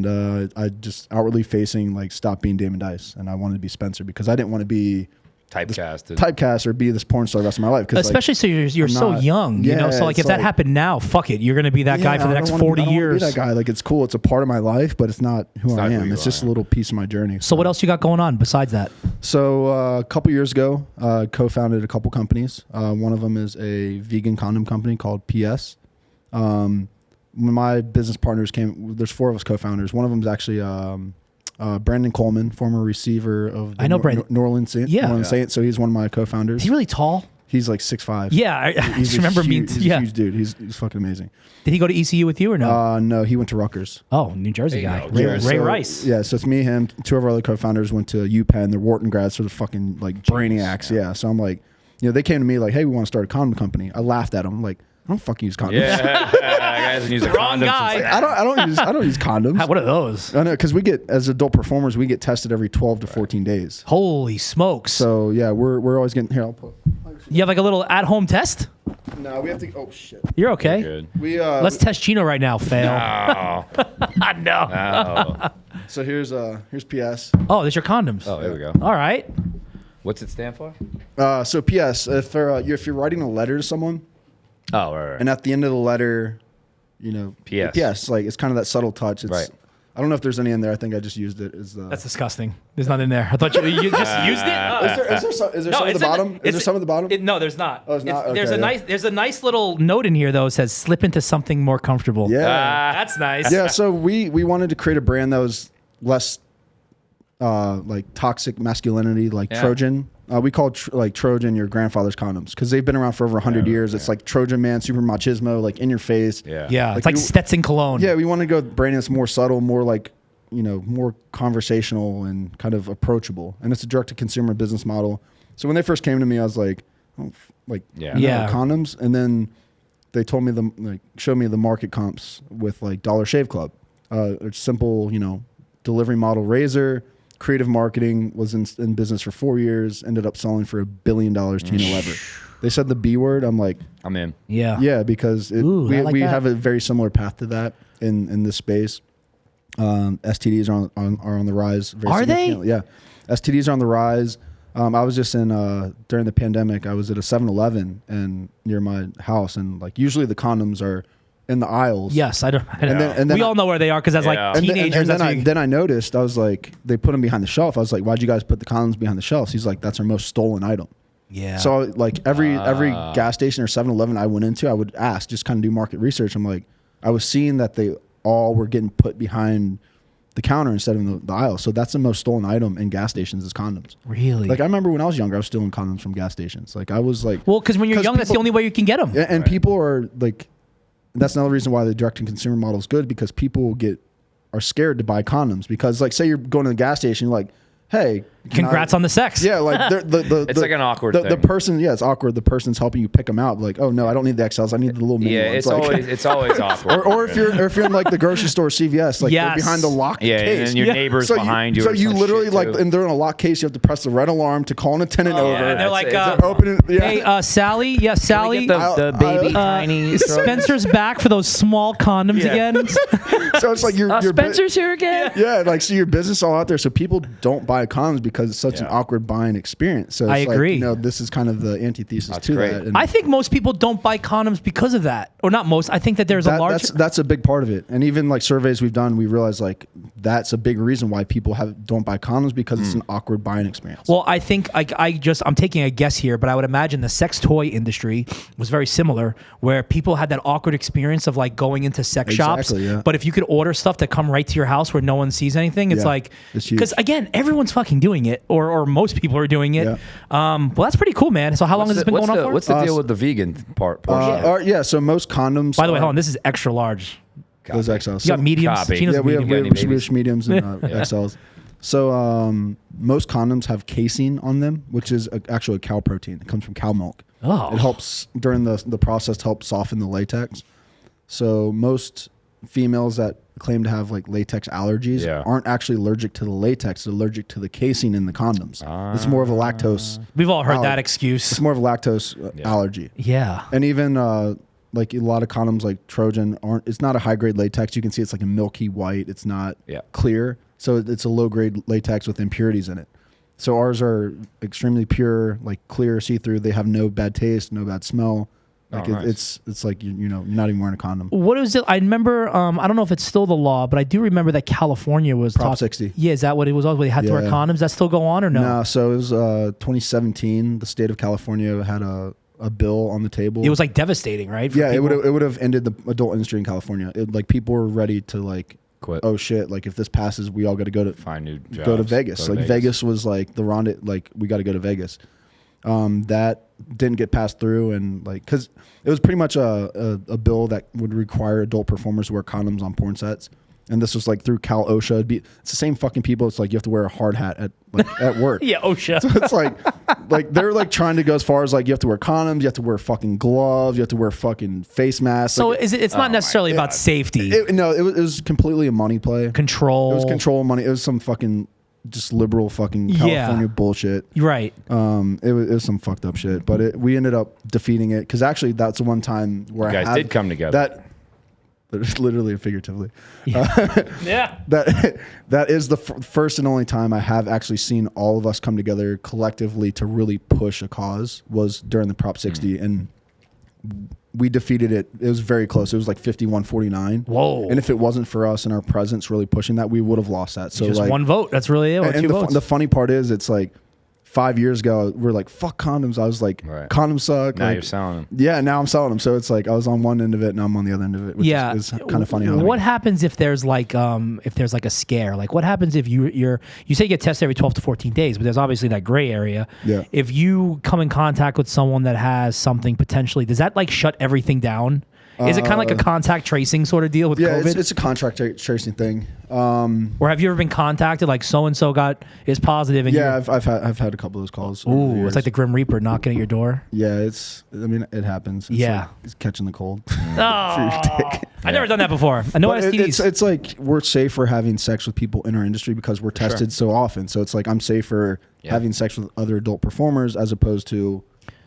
I just outwardly facing like stop being Damon Dice, and I wanted to be Spencer because I didn't want to be typecast or be this porn star the rest of my life. Especially so you're so young, So like if that happened now, fuck it, you're gonna be that guy for the next 40 years. I don't wanna be that guy. Like it's cool, it's a part of my life, but it's not who I am. It's just a little piece of my journey. So what else you got going on besides that? So a couple years ago, co-founded a couple companies. One of them is a vegan condom company called PS. When my business partners came, there's 4 of us co-founders. One of them is actually Brandon Coleman, former receiver of the New Orleans Saints. So he's one of my co-founders. Is he really tall? He's like 6'5". Yeah, I just remember He's a huge dude. He's fucking amazing. Did he go to ECU with you or no? No, he went to Rutgers. Oh, New Jersey guy. Ray Rice. Yeah, so it's me, him, 2 of our other co-founders went to UPenn. They're Wharton grads, so they're fucking like brainiacs. Yeah. So I'm like, they came to me like, hey, we want to start a condom company. I laughed at them. I'm like, I don't fucking use condoms. Yeah, guys use a Wrong condom. guy. I don't use condoms. What are those? I know, because we get, as adult performers, we get tested every 12 to 14 days. Holy smokes! So yeah, we're always getting here. I'll put. You have like a little at-home test? No, we have to. Oh shit! You're okay. Good. Let's test Gino right now. Fail. No. No. So here's PS. Oh, there's your condoms. Oh, there we go. All right. What's it stand for? So PS, if you're writing a letter to someone. Oh, right. And at the end of the letter, PS. Like it's kind of that subtle touch. It's, right. I don't know if there's any in there. I think I just used it as the. That's disgusting. There's nothing there. I thought you just used it. Is there some at the bottom? Is there some at the bottom? No, there's not. Oh, it's not. There's a nice little note in here though. It says slip into something more comfortable. Yeah, that's nice. Yeah. So we wanted to create a brand that was less like toxic masculinity, like Trojan. We call Trojan your grandfather's condoms because they've been around for over 100 years. It's like Trojan man, super machismo, like in your face. Yeah. Like it's like Stetson cologne. Yeah, we want to go branding that's more subtle, more like more conversational and kind of approachable. And it's a direct to consumer business model. So when they first came to me, I was like, condoms. And then they told me showed me the market comps with like Dollar Shave Club. It's simple, delivery model razor. Creative marketing, was in business for 4 years, ended up selling for $1 billion to Unilever. They said the B word. I'm like, I'm in. Yeah. Yeah, because we have a very similar path to that in this space. STDs are on the rise. Are they? Yeah. STDs are on the rise. I was just during the pandemic, I was at a 7-Eleven and near my house, and like usually the condoms are in the aisles. Yes, I don't. And then we all know where they are because as like teenagers. Then I noticed, I was like, they put them behind the shelf. I was like, why'd you guys put the condoms behind the shelves? He's like, that's our most stolen item. Yeah. So like every gas station or 7-Eleven I went into, I would ask, just kind of do market research. I'm like, I was seeing that they all were getting put behind the counter instead of the aisle. So that's the most stolen item in gas stations is condoms. Really? Like I remember when I was younger, I was stealing condoms from gas stations. Like I was like, well, because when you're young, that's the only way you can get them. And people are like. That's another reason why the direct-to-consumer model is good, because people are scared to buy condoms because, like, say you're going to the gas station, you're like, hey, congrats on the sex. Yeah, like it's like an awkward thing. The person, it's awkward. The person's helping you pick them out. Like, oh no, I don't need the XLs. I need the little mini ones. It's always awkward. or if you're in like the grocery store, CVS, like they're behind the locked case. And your neighbor's behind you. So you literally and they're in a locked case. You have to press the red alarm to call an attendant over. And they're like, opening. Hey, Sally. Yeah, Sally. The baby tiny. Spencer's back for those small condoms again. So it's like Spencer's here again. Yeah, like so your business all out there. So people don't buy condoms because it's such an awkward buying experience. So I agree. This is kind of the antithesis to that. And I think most people don't buy condoms because of that, or not most. I think that there's a large. That's a big part of it. And even like surveys we've done, we realize like that's a big reason why people don't buy condoms because it's an awkward buying experience. Well, I think I'm taking a guess here, but I would imagine the sex toy industry was very similar, where people had that awkward experience of like going into sex shops. Yeah. But if you could order stuff to come right to your house where no one sees anything, it's like, because again, everyone's fucking doing doing it, or most people are doing it. Yeah. Well, that's pretty cool, man. So how long has this been going on for? What's the deal with the vegan portion? Yeah, so most condoms. By the way, hold on. This is extra large. Those XLs. You got mediums. Copy. Gino's Yeah, we medium. have mediums and XLs. So most condoms have casein on them, which is actually a cow protein. It comes from cow milk. Oh. It helps during the process to help soften the latex. So most females that claim to have like latex allergies aren't actually allergic to the latex. They're allergic to the casein in the condoms. It's more of a lactose. We've all heard that excuse. It's more of a lactose allergy. Yeah. And even like a lot of condoms like Trojan it's not a high grade latex. You can see it's like a milky white. It's not clear. So it's a low grade latex with impurities in it. So ours are extremely pure, like clear, see through. They have no bad taste, no bad smell. Like nice. It's like you're not even wearing a condom. What is it? I remember. I don't know if it's still the law, but I do remember that California was Prop 60. Yeah, is that what it was? Where they had to wear condoms. Does that still go on or no? No. So it was 2017. The state of California had a bill on the table. It was like devastating, right? Yeah, it would have ended the adult industry in California. Like people were ready to like quit. Oh shit! Like if this passes, we all got to go to find new jobs. Go to Vegas. Vegas was like the ronde. Like we got to go to Vegas. That didn't get passed through, and like because it was pretty much a bill that would require adult performers to wear condoms on porn sets. And this was like through Cal OSHA. It's the same fucking people. It's like you have to wear a hard hat at work. Yeah, OSHA. So it's like they're like trying to go as far as like you have to wear condoms, you have to wear fucking gloves, you have to wear fucking face masks. So like, it's not necessarily about safety. It was completely a money play. Control. It was control money. It was some fucking just liberal fucking California bullshit. Right. It was some fucked up shit. But we ended up defeating it because actually that's the one time where you guys did come together. That literally and figuratively. Yeah. That is the first and only time I have actually seen all of us come together collectively to really push a cause was during the Prop 60, and we defeated it. It was very close. It was like 51-49. Whoa! And if it wasn't for us and our presence really pushing that, we would have lost that. So just like one vote. That's really it. Or and two votes. The funny part is, it's like 5 years ago, we're like, fuck condoms. I was like, condoms suck. Now like, you're selling them. Yeah, now I'm selling them. So it's like I was on one end of it, and I'm on the other end of it. Which is kind of funny. What happens if there's like a scare? Like what happens if you say you get tested every 12 to 14 days, but there's obviously that gray area. Yeah. If you come in contact with someone that has something potentially, does that like shut everything down? Is it kind of like a contact tracing sort of deal with COVID? Yeah, it's a contract tracing thing. Or have you ever been contacted like so and so is positive? And I've had a couple of those calls. Ooh, it's like the Grim Reaper knocking at your door. Yeah, it happens. It's like it's catching the cold. Oh, I've never done that before. I know STDs. It's like we're safer having sex with people in our industry because we're tested so often. So it's like I'm safer having sex with other adult performers as opposed to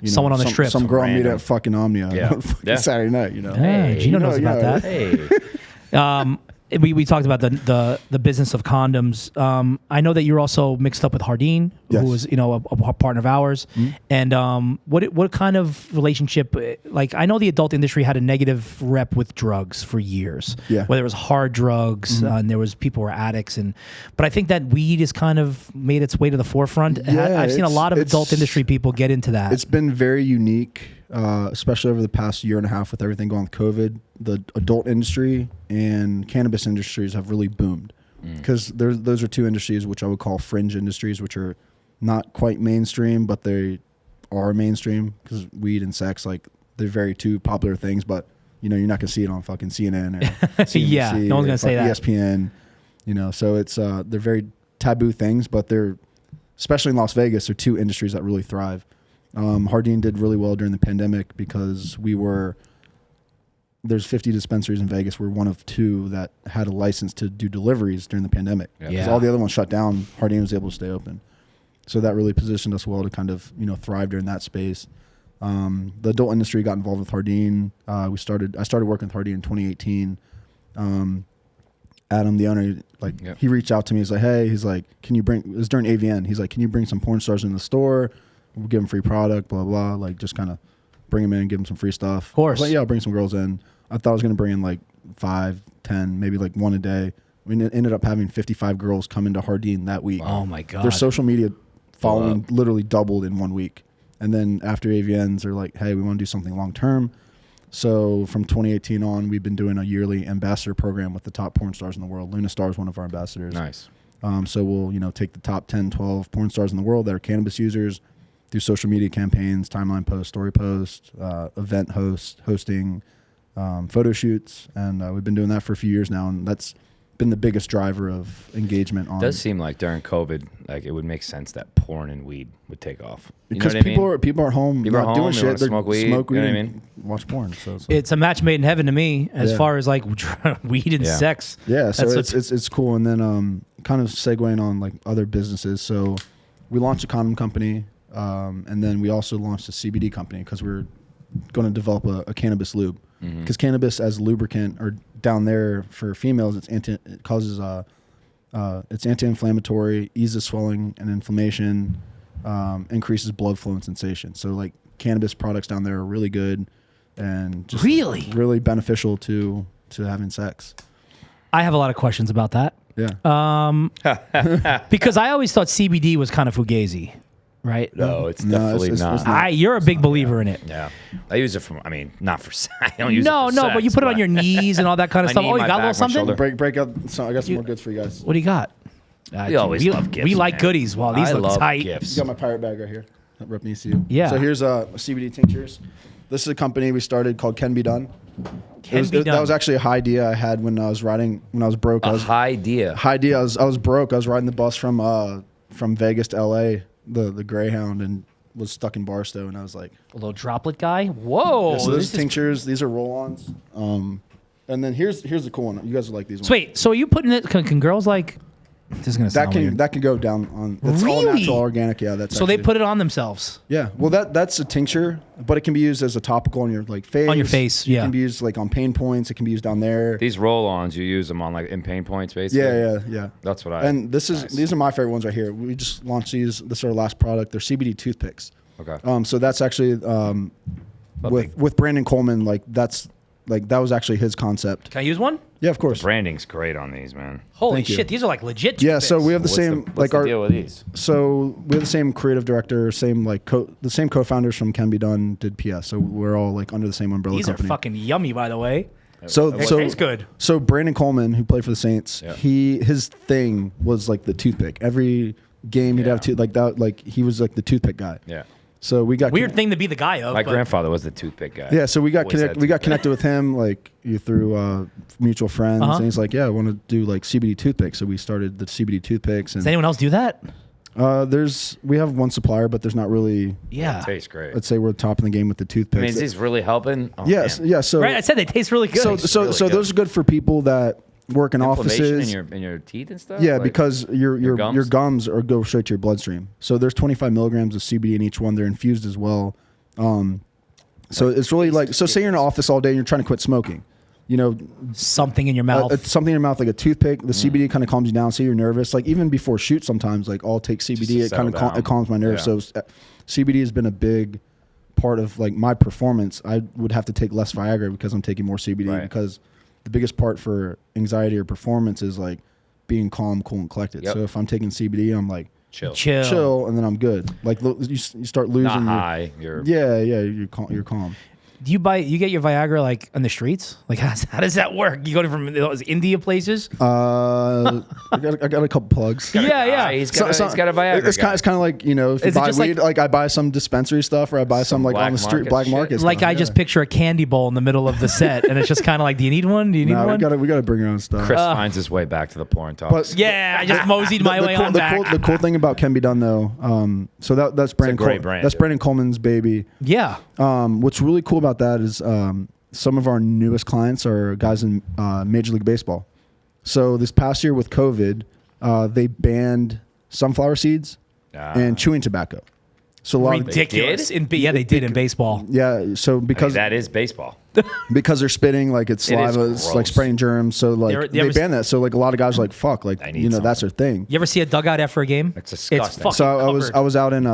someone on the strip. Some girl I meet at fucking Omnia Saturday night, Hey, Gino knows about that. Hey. We talked about the business of condoms. I know that you're also mixed up with Hardeen, who was a partner of ours. Mm-hmm. And what kind of relationship? Like I know the adult industry had a negative rep with drugs for years. Yeah. Whether it was hard drugs and there was people who were addicts, but I think that weed has kind of made its way to the forefront. Yeah, I've seen a lot of adult industry people get into that. It's been very unique. Especially over the past year and a half with everything going with COVID, the adult industry and cannabis industries have really boomed because those are two industries which I would call fringe industries, which are not quite mainstream, but they are mainstream because weed and sex, like they're very two popular things, but you're not gonna see it on fucking CNN or CNBC no one's gonna say that. ESPN, so it's they're very taboo things, but they're, especially in Las Vegas, they're two industries that really thrive. Hardeen did really well during the pandemic because there's 50 dispensaries in Vegas. We're one of two that had a license to do deliveries during the pandemic. Because all the other ones shut down, Hardeen was able to stay open. So that really positioned us well to kind of, thrive during that space. The adult industry got involved with Hardeen. I started working with Hardeen in 2018. Adam, the owner, he reached out to me. He's like, hey, can you bring, it was during AVN. He's like, can you bring some porn stars in the store? We'll give them free product, blah, blah, like just kind of bring them in, give them some free stuff. Of course. I was like, yeah, I'll bring some girls in. I thought I was going to bring in like 5, 10, maybe like one a day. We ended up having 55 girls come into Hardeen that week. Oh my God. Their social media following literally doubled in 1 week. And then after AVNs, they're like, hey, we want to do something long term. So from 2018 on, we've been doing a yearly ambassador program with the top porn stars in the world. Luna Star is one of our ambassadors. Nice. So we'll, take the top 10, 12 porn stars in the world that are cannabis users, do social media campaigns, timeline posts, story posts, event hosting, photo shoots. And we've been doing that for a few years now. And that's been the biggest driver of engagement on. It does seem like during COVID, like it would make sense that porn and weed would take off. Because people are at home, people not are doing home, they shit. wanna They're smoke weed, you know what I mean? Watch porn. So It's a match made in heaven to me as far as like weed and sex. Yeah, so That's it's cool. And then kind of segueing on like other businesses. So we launched a condom company, and then we also launched a CBD company because we're going to develop a cannabis lube. Because cannabis as lubricant, or down there for females, it's anti-inflammatory, eases swelling and inflammation, increases blood flow and sensation. So like cannabis products down there are really good and just really beneficial to having sex. I have a lot of questions about that. Yeah. Because I always thought CBD was kind of fugazi, right? No, it's definitely it's not. not. You're a big believer in it. Yeah, I use it for. I mean, not for. I don't use it No, for sex, but you put it on your knees and all that kind of My stuff. knee, Oh, you my got a little back, my something? shoulder. Break up. So I got some more goods for you guys. What do you got? We always love gifts. We like man. goodies. Wow, these I look love tight. Gifts. You got my pirate bag right here. That rep me see you. Yeah. So here's CBD tinctures. This is a company we started called Can Be Done. That was actually a high idea I had when I was broke. High idea. I was broke. I was riding the bus from Vegas to LA, the Greyhound, and was stuck in Barstow, and I was like, A little droplet guy. Whoa. yeah, so there's tinctures. These are roll-ons. And then here's the cool one. You guys will like these ones. So wait, so are you putting it? Can girls like? This is gonna sound weird. That can go down on. That's all Really? natural, organic. Yeah, that's. So they actually- put it on themselves. Yeah, well, that's a tincture, but it can be used as a topical on your face. On your face, It yeah. can be used like on pain points. It can be used down there. These roll-ons, you use them on like in pain points, basically. Yeah. That's what I. And these are my favorite ones right here. We just launched these. This is our last product. They're CBD toothpicks. Okay. So that's actually with Brandon Coleman. That was actually his concept. Can I use one? Yeah, of course. Branding's great on these, man. Holy Thank you. shit, these are like legit. Yeah, so we have the What's same what's the deal with these? So we have the same creative director, same the same co-founders from Can Be Done did PS. So we're all like under the same umbrella These company. are fucking yummy, by the way. So It tastes good. So Brandon Coleman, who played for the Saints, Yeah. his thing was like the toothpick. Every game he'd have like that. Like he was like the toothpick guy. Yeah. So we got Weird thing to be the guy of. My but grandfather was the toothpick guy. Yeah, so we got Always had connected with him like through mutual friends, Uh-huh. and he's like, "Yeah, I want to do like CBD toothpicks." So we started the CBD toothpicks, Does and anyone else do that? we have one supplier, but there's not really. Yeah. It tastes great. Let's say we're top in the game with the I mean, toothpicks. is this really helping? Oh, yes, man. yeah. So Right, I said they taste really good. so really good. those are good for people that work in Inflammation offices. in your teeth and stuff. Yeah, Like, because your gums? gums are go straight to your bloodstream. So there's 25 milligrams of CBD in each one. They're infused as well. So it's really like, so say you're in an office all day and you're trying to quit smoking, something in your mouth. something in your mouth like a toothpick. The CBD kind of calms you down. Say you're nervous, like even before shoot, sometimes like I'll take CBD. to It kind settle of down. it calms my nerves. Yeah. So CBD has been a big part of like my performance. I would have to take less Viagra because I'm taking more CBD Right. because the biggest part for anxiety or performance is like being calm, cool, and collected. Yep. So if I'm taking CBD, I'm like chill. chill, and then I'm good. Like you start losing. Not your- high. You're Yeah, you're calm. Do you get your Viagra like on the streets? Like how does that work? You go to from those India places? I got a couple plugs. Yeah. He's got a Viagra. It's kind of like, if you Is it buy just weed, like I buy some dispensary stuff, or I buy some like black on the street market black shit. market. Like stuff. I just picture a candy bowl in the middle of the set, and it's just kind of like, do you need one? Do you need No, one? we gotta bring our own stuff. Chris finds his way back to the porn talks. But Yeah, I just moseyed my way on back. The cool thing about Can Be Done though, so that's Brandon. great brand, That's dude. Brandon Coleman's baby. Yeah. What's really cool about that is some of our newest clients are guys in Major League Baseball. So this past year with COVID, they banned sunflower seeds and chewing tobacco. So a lot of Ridiculous. They did in baseball. yeah. So because that is baseball. because they're spitting like it's It is saliva, it's like gross. spraying germs. So like You ever they ban that. So like a lot of guys are like fuck, like I need that's their thing. You ever see a dugout after a game? It's disgusting. It's fucking So I was covered. out in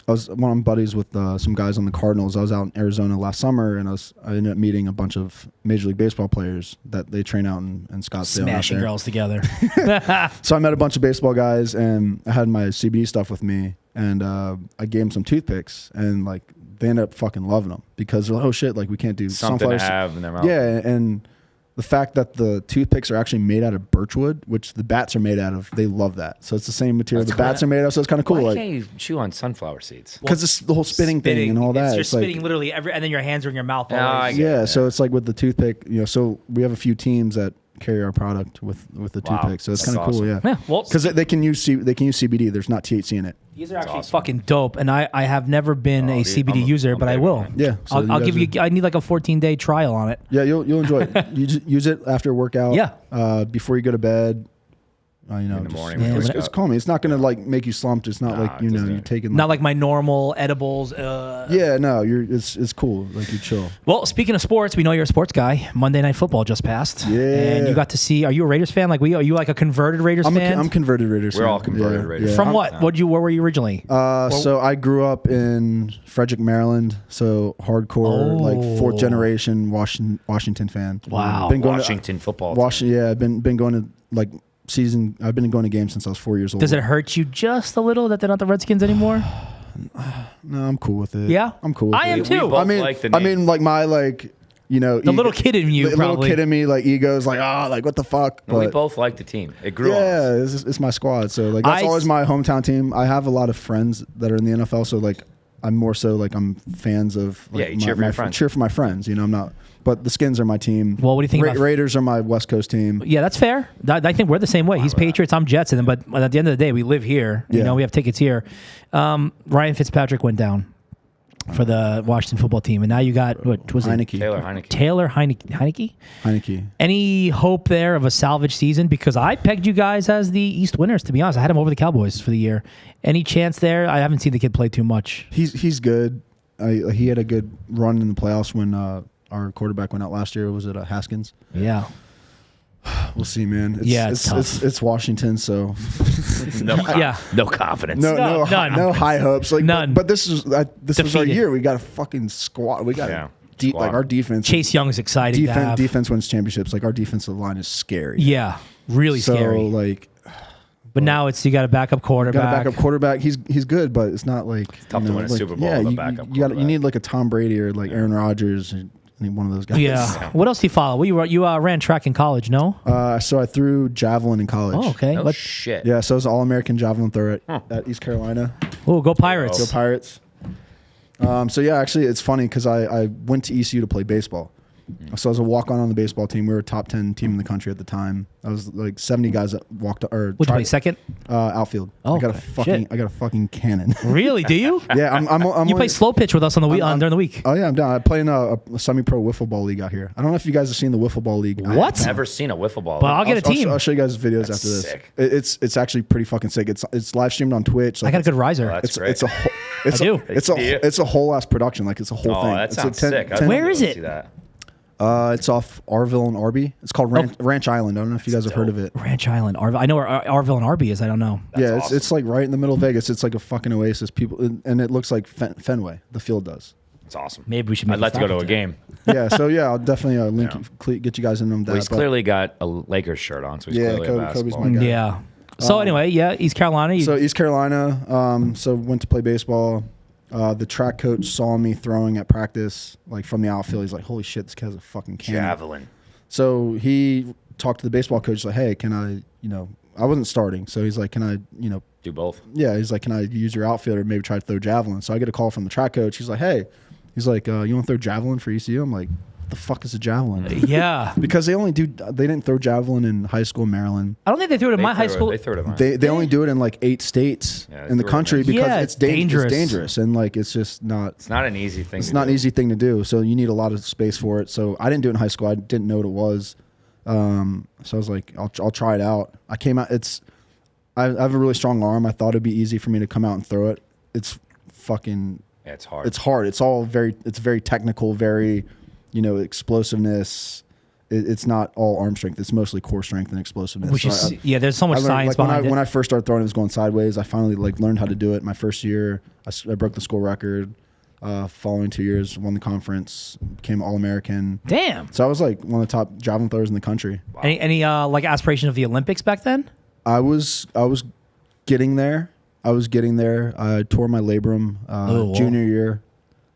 I was one of my buddies with some guys on the Cardinals. I was out in Arizona last summer, and I ended up meeting a bunch of Major League Baseball players that they train out in Scottsdale. out Smashing there. girls together. So I met a bunch of baseball guys, and I had my CBD stuff with me, and I gave them some toothpicks, and like they ended up fucking loving them because they're like, oh shit, like we can't do Something sunflower to have in their mouth. Yeah, and the fact that the toothpicks are actually made out of birchwood, which the bats are made out of, they love that. So it's the same material the bats are made of. So it's kind of cool. Why Like, can't you chew on sunflower seeds? because it's the whole spitting thing and all that. You're It's like, spitting literally and then your hands are in your mouth. I Always. get yeah, it, so it's like with the toothpick, so we have a few teams that carry our product with the Wow, toothpick. So it's that's kind of cool, awesome. yeah. Yeah, well, Because they can use CBD. There's not THC in it. these are actually awesome. fucking dope, and I have never been a dude, CBD user, but I big will. on it. Yeah, so I'll you give guys you. I need like a 14-day trial on it. Yeah, you'll enjoy it. Use it after a workout. Yeah. Before you go to bed. In the morning. Yeah, It's calming. It's not gonna like make you slumped. It's not like it doesn't. you're taking. Not like my normal edibles. Yeah, no, it's cool. Like you chill. Well, speaking of sports, we know you're a sports guy. Monday Night Football just passed. Yeah. And you got to see. Are you a Raiders fan? Like are you like a converted Raiders fan? I'm converted Raiders. We're fan. all converted Raiders. From what? Where were you originally? So I grew up in Frederick, Maryland. So hardcore, like fourth generation Washington fan. Wow. Been going Washington football. Washington. Yeah, I've been going to like season. I've been going to games since I was 4 years old. Does it hurt you just a little that they're not the Redskins anymore? No, I'm cool with it. Yeah? I'm cool with I it. am too. both I mean, like the I name. mean, like my like, The little kid in you, the little probably. kid in me, like ego's like, like what the fuck. We But both like the team. It grew on us. yeah, it's my squad. So like that's always my hometown team. I have a lot of friends that are in the NFL. So like I'm more so like I'm fans of like, Yeah, you cheer for your friends. cheer for my friends. I'm not. But the Skins are my team. Well, what do you think about- Raiders are my West Coast team. Yeah, that's fair. I think we're the same way. He's Patriots, I'm Jets, and but at the end of the day, we live here. Yeah. We have tickets here. Ryan Fitzpatrick went down for the Washington football team, and now you got what was it? Heineke. Taylor Heineke. Heineke. Heineke. Any hope there of a salvage season? Because I pegged you guys as the East winners. To be honest, I had him over the Cowboys for the year. Any chance there? I haven't seen the kid play too much. He's good. He had a good run in the playoffs when our quarterback went out last year. Was it Haskins? Yeah. We'll see, man. It's tough. It's Washington, so No confidence. no high hopes. Like, None. But this was our Defeated. year. We got a fucking squad. We got Squad. like our defense. Chase Young is exciting to have. Defense wins championships. Like our defensive line is scary. Yeah, really So scary. like, But now you got a backup quarterback. got a backup quarterback. He's good, but it's not like tough to win a like, Super Bowl Yeah, with a you backup you quarterback. need like a Tom Brady or like Aaron Rodgers. Need one of those guys. Yeah. What else do you follow? Well, you ran track in college, no? So I threw javelin in college. Oh, okay. No shit. Yeah, so I was an All-American javelin thrower at East Carolina. Oh, go Pirates. Go Pirates. So yeah, actually, it's funny because I went to ECU to play baseball. So I was a walk-on the baseball team. We were a top 10 team in the country at the time. I was like 70 guys that walked or Would you play second? outfield. Oh, I got shit. a fucking cannon. Really? Do you? Yeah, I'm You only- play slow pitch with us on the during the week. Oh yeah, I'm down. I play in a semi-pro wiffle ball league out here. I don't know if you guys have seen the wiffle ball league. What? Never seen a wiffle ball. Well, I'll get a team. I'll show you guys videos That's after this. sick. It's actually pretty fucking sick. It's live streamed on Twitch. I like, got a good riser. That's great. it's a whole, it's I a, do. it's a Do you? it's a whole ass production. Like it's a whole Oh, thing. that It's a sounds 10 sick. 10 Where is it? See that. It's off Arville and Arby. It's called Ranch Island. I don't know if you guys have heard of it. Ranch Island. I know where Arville and Arby is. I don't know. Yeah, awesome. it's like right in the middle of Vegas. It's like a fucking oasis. People and it looks like Fenway. The field does. It's awesome. Maybe we should make I'd like to go to a game. Yeah, so yeah, I'll definitely get you guys in them. Well, he's clearly got a Lakers shirt on, so he's Yeah, clearly a Kobe's basketball my guy. guy. Yeah. So anyway, yeah, East Carolina. So East Carolina. So went to play baseball. The track coach saw me throwing at practice, like from the outfield. He's like, "Holy shit, this guy's a fucking cannon." Javelin. So he talked to the baseball coach, like, "Hey, can I, I wasn't starting, so he's like, can I, Do both. yeah, he's like, can I use your outfield or maybe try to throw javelin?" So I get a call from the track coach. He's like, "Hey," he's like, "You want to throw javelin for ECU?" I'm like, "What the fuck is a javelin?" yeah. Because they didn't throw javelin in high school in Maryland. I don't think they threw it in my high school. They threw it in mine. They only do it in like 8 states Yeah, in the threw it country in. because Yeah, it's it's dangerous. It's dangerous and like it's just not. It's not an easy thing. It's not an easy thing to do. So you need a lot of space for it. So I didn't do it in high school. I didn't know what it was. So I was like, I'll try it out. I came out. I have a really strong arm. I thought it'd be easy for me to come out and throw it. It's fucking. Yeah, it's hard. It's hard. It's very technical. Very, explosiveness. It's not all arm strength. It's mostly core strength and explosiveness. Which So is there's so much I learned, science behind it. when I first started throwing, it was going sideways. I finally learned how to do it. My first year, I broke the school record. Following 2 years, won the conference, became All-American. Damn. So I was like one of the top javelin throwers in the country. Wow. Any like aspiration of the Olympics back then? I was getting there. I tore my labrum Oh, wow. junior year.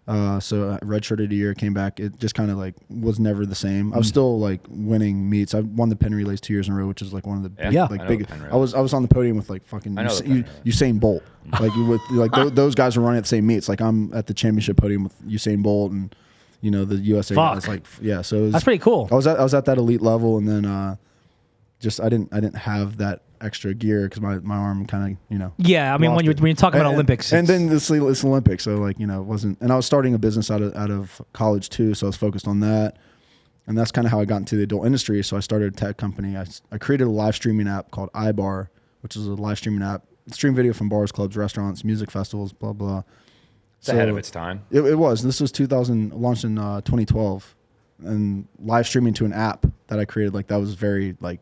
So I redshirted a year, came back. It just kind of like was never the same. I was still like winning meets. I won the pen relays 2 years in a row, which is like one of the big, Yeah. like big. I was on the podium with like fucking I know the pen relay. Usain Bolt. Like you with like those guys were running at the same meets. Like I'm at the championship podium with Usain Bolt and the USA guys. Like yeah, so it was, That's pretty cool. I was at that elite level, and then just I didn't have that extra gear because my arm kind of Yeah, I mean when you're talking about Olympics, and then it's Olympics, so like it wasn't. And I was starting a business out of college too, so I was focused on that, and that's kind of how I got into the adult industry. So I started a tech company. I created a live streaming app called iBar, which is a live streaming app, stream video from bars, clubs, restaurants, music festivals, blah blah. It's ahead of its time. It was. This was 2000, launched in 2012, and live streaming to an app that I created, like that was very like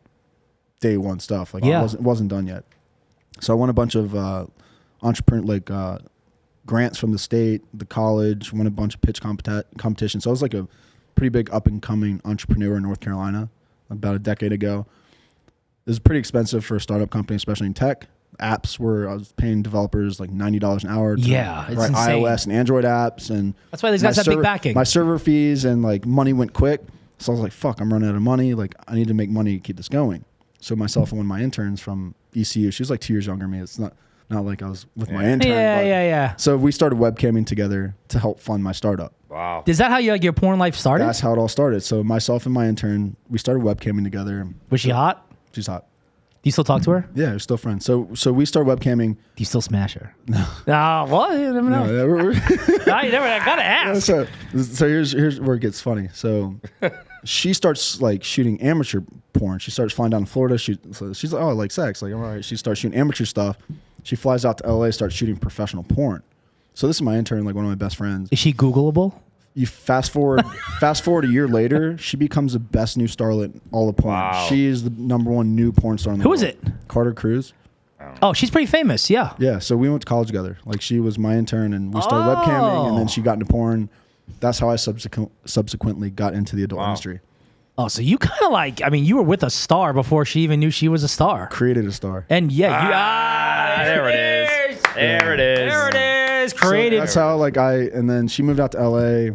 day one stuff. Like it wasn't done yet. So I won a bunch of grants from the state, the college, won a bunch of pitch competitions. So I was like a pretty big up and coming entrepreneur in North Carolina about a decade ago. It was pretty expensive for a startup company, especially in tech. Apps I was paying developers like $90 an hour to write insane. iOS and Android apps, and that's why these guys have big backing. My server fees and like money went quick. So I was like, fuck, I'm running out of money. Like I need to make money to keep this going. So myself and one of my interns from ECU, she was like 2 years younger than me. It's not like I was with my intern. Yeah. So we started webcamming together to help fund my startup. Wow. Is that how your porn life started? That's how it all started. So myself and my intern, we started webcamming together. Was she hot? She's hot. Do you still talk to her? Yeah, we're still friends. So we started webcamming. Do you still smash her? No. Well, you never know. I gotta ask. So here's where it gets funny. So she starts like shooting amateur porn. She starts flying down to Florida. So she's like, oh, I like sex. Like, all right. She starts shooting amateur stuff. She flies out to LA, starts shooting professional porn. So this is my intern, like one of my best friends. Is she Googleable? You fast forward a year later, she becomes the best new starlet in all of porn. Wow. She is the #1 new porn star in the world. Who is it? Carter Cruz. Oh, she's pretty famous. Yeah. Yeah. So we went to college together. Like she was my intern, and we started webcamming, and then she got into porn. That's how I subsequently got into the adult industry. Oh, so you kind of like, I mean, you were with a star before she even knew she was a star. Created a star. And There it is. There it is. There it is. Created. So that's how and then she moved out to LA,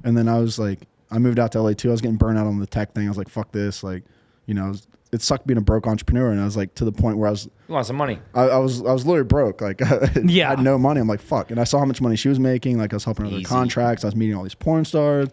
and then I was like, I moved out to LA too. I was getting burnt out on the tech thing. I was like, fuck this. Like, it sucked being a broke entrepreneur, and I was like to the point where I was. You want some money? I was literally broke. Like, I had no money. I'm like, fuck. And I saw how much money she was making. Like, I was helping her with contracts. I was meeting all these porn stars.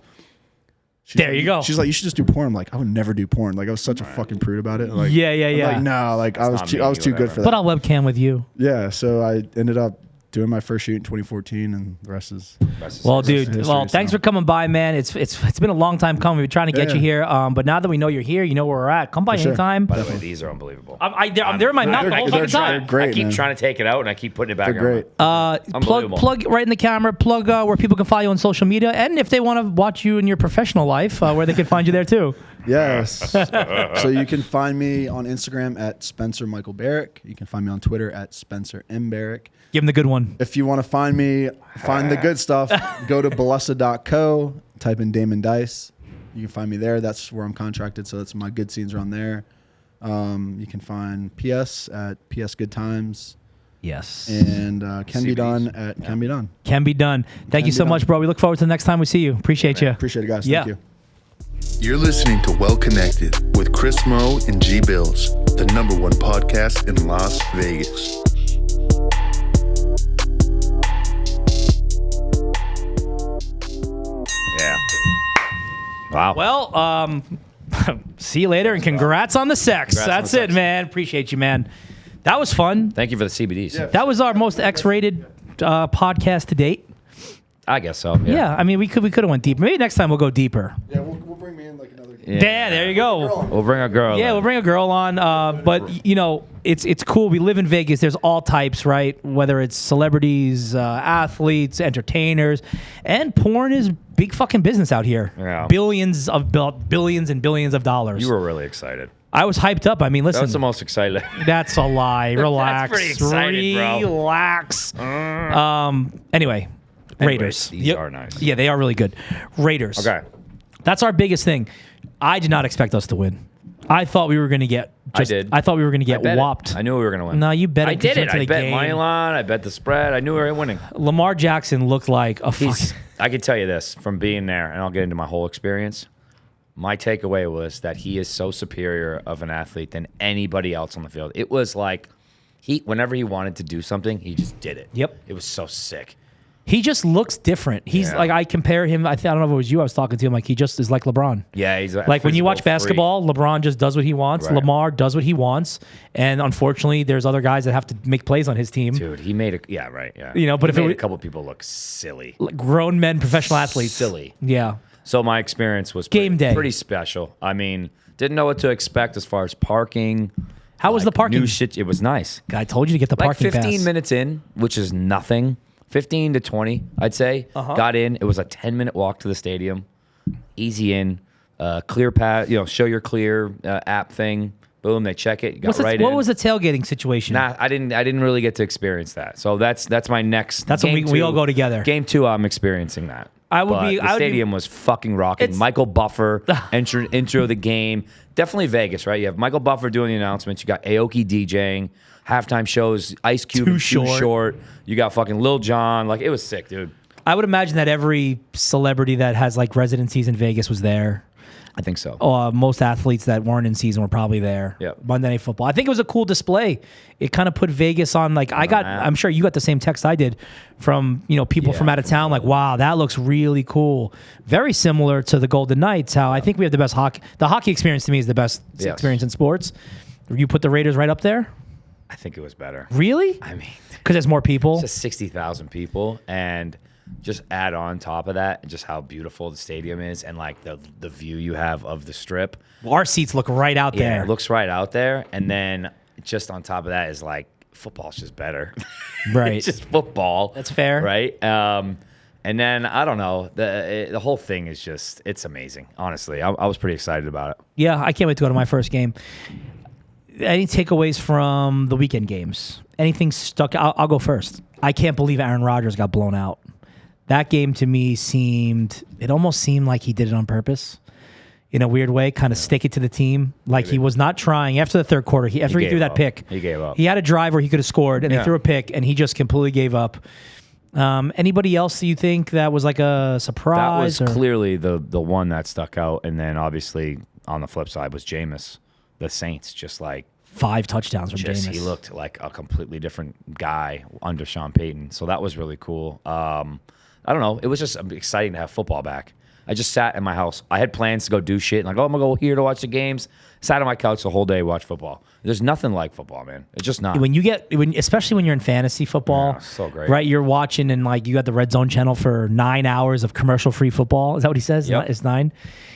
There you go. She's like, you should just do porn. I'm like, I would never do porn. Like, I was such a fucking prude about it. Like, yeah. I'm like, no, like I was too good for that. But I'll webcam with you. Yeah, so I ended up doing my first shoot in 2014, and the rest is. Well, dude. Well, thanks for coming by, man. It's been a long time coming. We've been trying to get you here, but now that we know you're here, you know where we're at. Come by anytime. By the way, these are unbelievable. They're in my mouth the whole fucking time. They're great. I keep trying to take it out, and I keep putting it back. They're great. Plug right in the camera. Plug where people can follow you on social media, and if they want to watch you in your professional life, where they can find you there too. Yes. So you can find me on Instagram at Spencer Michael Barrick. You can find me on Twitter at Spencer M. Barrick. Give him the good one. If you want to find me, find the good stuff, go to ballesta.co, type in Damon Dice. You can find me there. That's where I'm contracted, so that's my good scenes are on there. You can find PS at PS Good Times. Yes. And Can Be Done at Can Be Done. Can Be Done. Thank you so much, bro. We look forward to the next time we see you. Appreciate you. Appreciate it, guys. Yeah. Thank you. You're listening to Well Connected with Chris Moe and G Bills, the #1 podcast in Las Vegas. Yeah. Wow. Well, see you later, and congrats on the sex. Congrats That's on the it, sex. man. Appreciate you, man. That was fun. Thank you for the CBDs. Yeah. That was our most X-rated podcast to date. I guess so. Yeah, I mean, we could have went deeper. Maybe next time we'll go deeper. Yeah, we'll bring me in like another. Yeah, there you go. We'll bring a girl. Yeah, in. we'll bring a girl on. But it's cool. We live in Vegas. There's all types, right? Whether it's celebrities, athletes, entertainers, and porn is big fucking business out here. Yeah. Billions and billions of dollars. You were really excited. I was hyped up. I mean, listen. That was the most excited. That's a lie. Relax. That's pretty excited, bro. Relax. Anyway, Raiders. These are nice. Yeah, they are really good. Raiders. Okay. That's our biggest thing. I did not expect us to win. I thought we were going to get. I did. I thought we were going to get whopped. I knew we were going to win. No, you bet. I did it. I bet game. money line. I bet the spread. I knew we were winning. Lamar Jackson looked like a fucking. I can tell you this from being there, and I'll get into my whole experience. My takeaway was that he is so superior of an athlete than anybody else on the field. It was like whenever he wanted to do something, he just did it. Yep. It was so sick. He just looks different. He's like, I compare him. I don't know if it was you I was talking to him. Like, he just is like LeBron. Yeah, he's like when you watch basketball, LeBron just does what he wants. Right. Lamar does what he wants. And unfortunately, there's other guys that have to make plays on his team. Dude, he made it. Yeah, right. Yeah. You know, but he if it made was a couple people look silly, like grown men, professional athletes, silly. Yeah. So my experience was Game day. pretty special. I mean, didn't know what to expect as far as parking. How was the parking? New shit. It was nice. I told you to get the Like parking 15 pass. minutes in, which is nothing. 15 to 20, I'd say. Got in. It was a 10-minute walk to the stadium. Easy in. Clear pass. Show your clear app thing. Boom. They check it. You got right in. What was the tailgating situation? Nah, I didn't really get to experience that. So that's my next. That's when we all go together. Game 2, I'm experiencing that. The stadium was fucking rocking. Michael Buffer intro the game. Definitely Vegas, right? You have Michael Buffer doing the announcements. You got Aoki DJing. Halftime shows. Ice Cube Too short. You got fucking Lil Jon. Like, it was sick, dude. I would imagine that every celebrity that has like residencies in Vegas was there. I think so. Most athletes that weren't in season were probably there. Yep. Monday Night Football. I think it was a cool display. It kind of put Vegas on. Like I'm sure you got the same text I did from people from out of town. Like, wow, that looks really cool. Very similar to the Golden Knights. How I think we have the best hockey. The hockey experience to me is the best experience in sports. You put the Raiders right up there. I think it was better. Really? I mean, because there's more people. It's just 60,000 people, and just add on top of that, just how beautiful the stadium is, and like the view you have of the strip. Well, our seats look right out there. Yeah, it looks right out there, and then just on top of that is like football's just better. Right. It's just football. That's fair. Right. And then I don't know, the whole thing is just it's amazing. Honestly, I was pretty excited about it. Yeah, I can't wait to go to my first game. Any takeaways from the weekend games? Anything stuck? I'll go first. I can't believe Aaron Rodgers got blown out. That game to me almost seemed like he did it on purpose in a weird way, kind of stick it to the team. Like he was not trying. After the third quarter, after he threw that pick, he gave up. He had a drive where he could have scored, and they threw a pick, and he just completely gave up. Anybody else that you think that was like a surprise? That was clearly the one that stuck out. And then obviously on the flip side was Jameis. The Saints just like 5 touchdowns from Jameis. He looked like a completely different guy under Sean Payton. So that was really cool. I don't know. It was just exciting to have football back. I just sat in my house. I had plans to go do shit. Like, I'm going to go here to watch the games. Sat on my couch the whole day, watch football. There's nothing like football, man. It's just not. Especially when you're in fantasy football. So great. Right? You're watching and like you got the Red Zone channel for 9 hours of commercial-free football. Is that what he says? Yep. It's 9?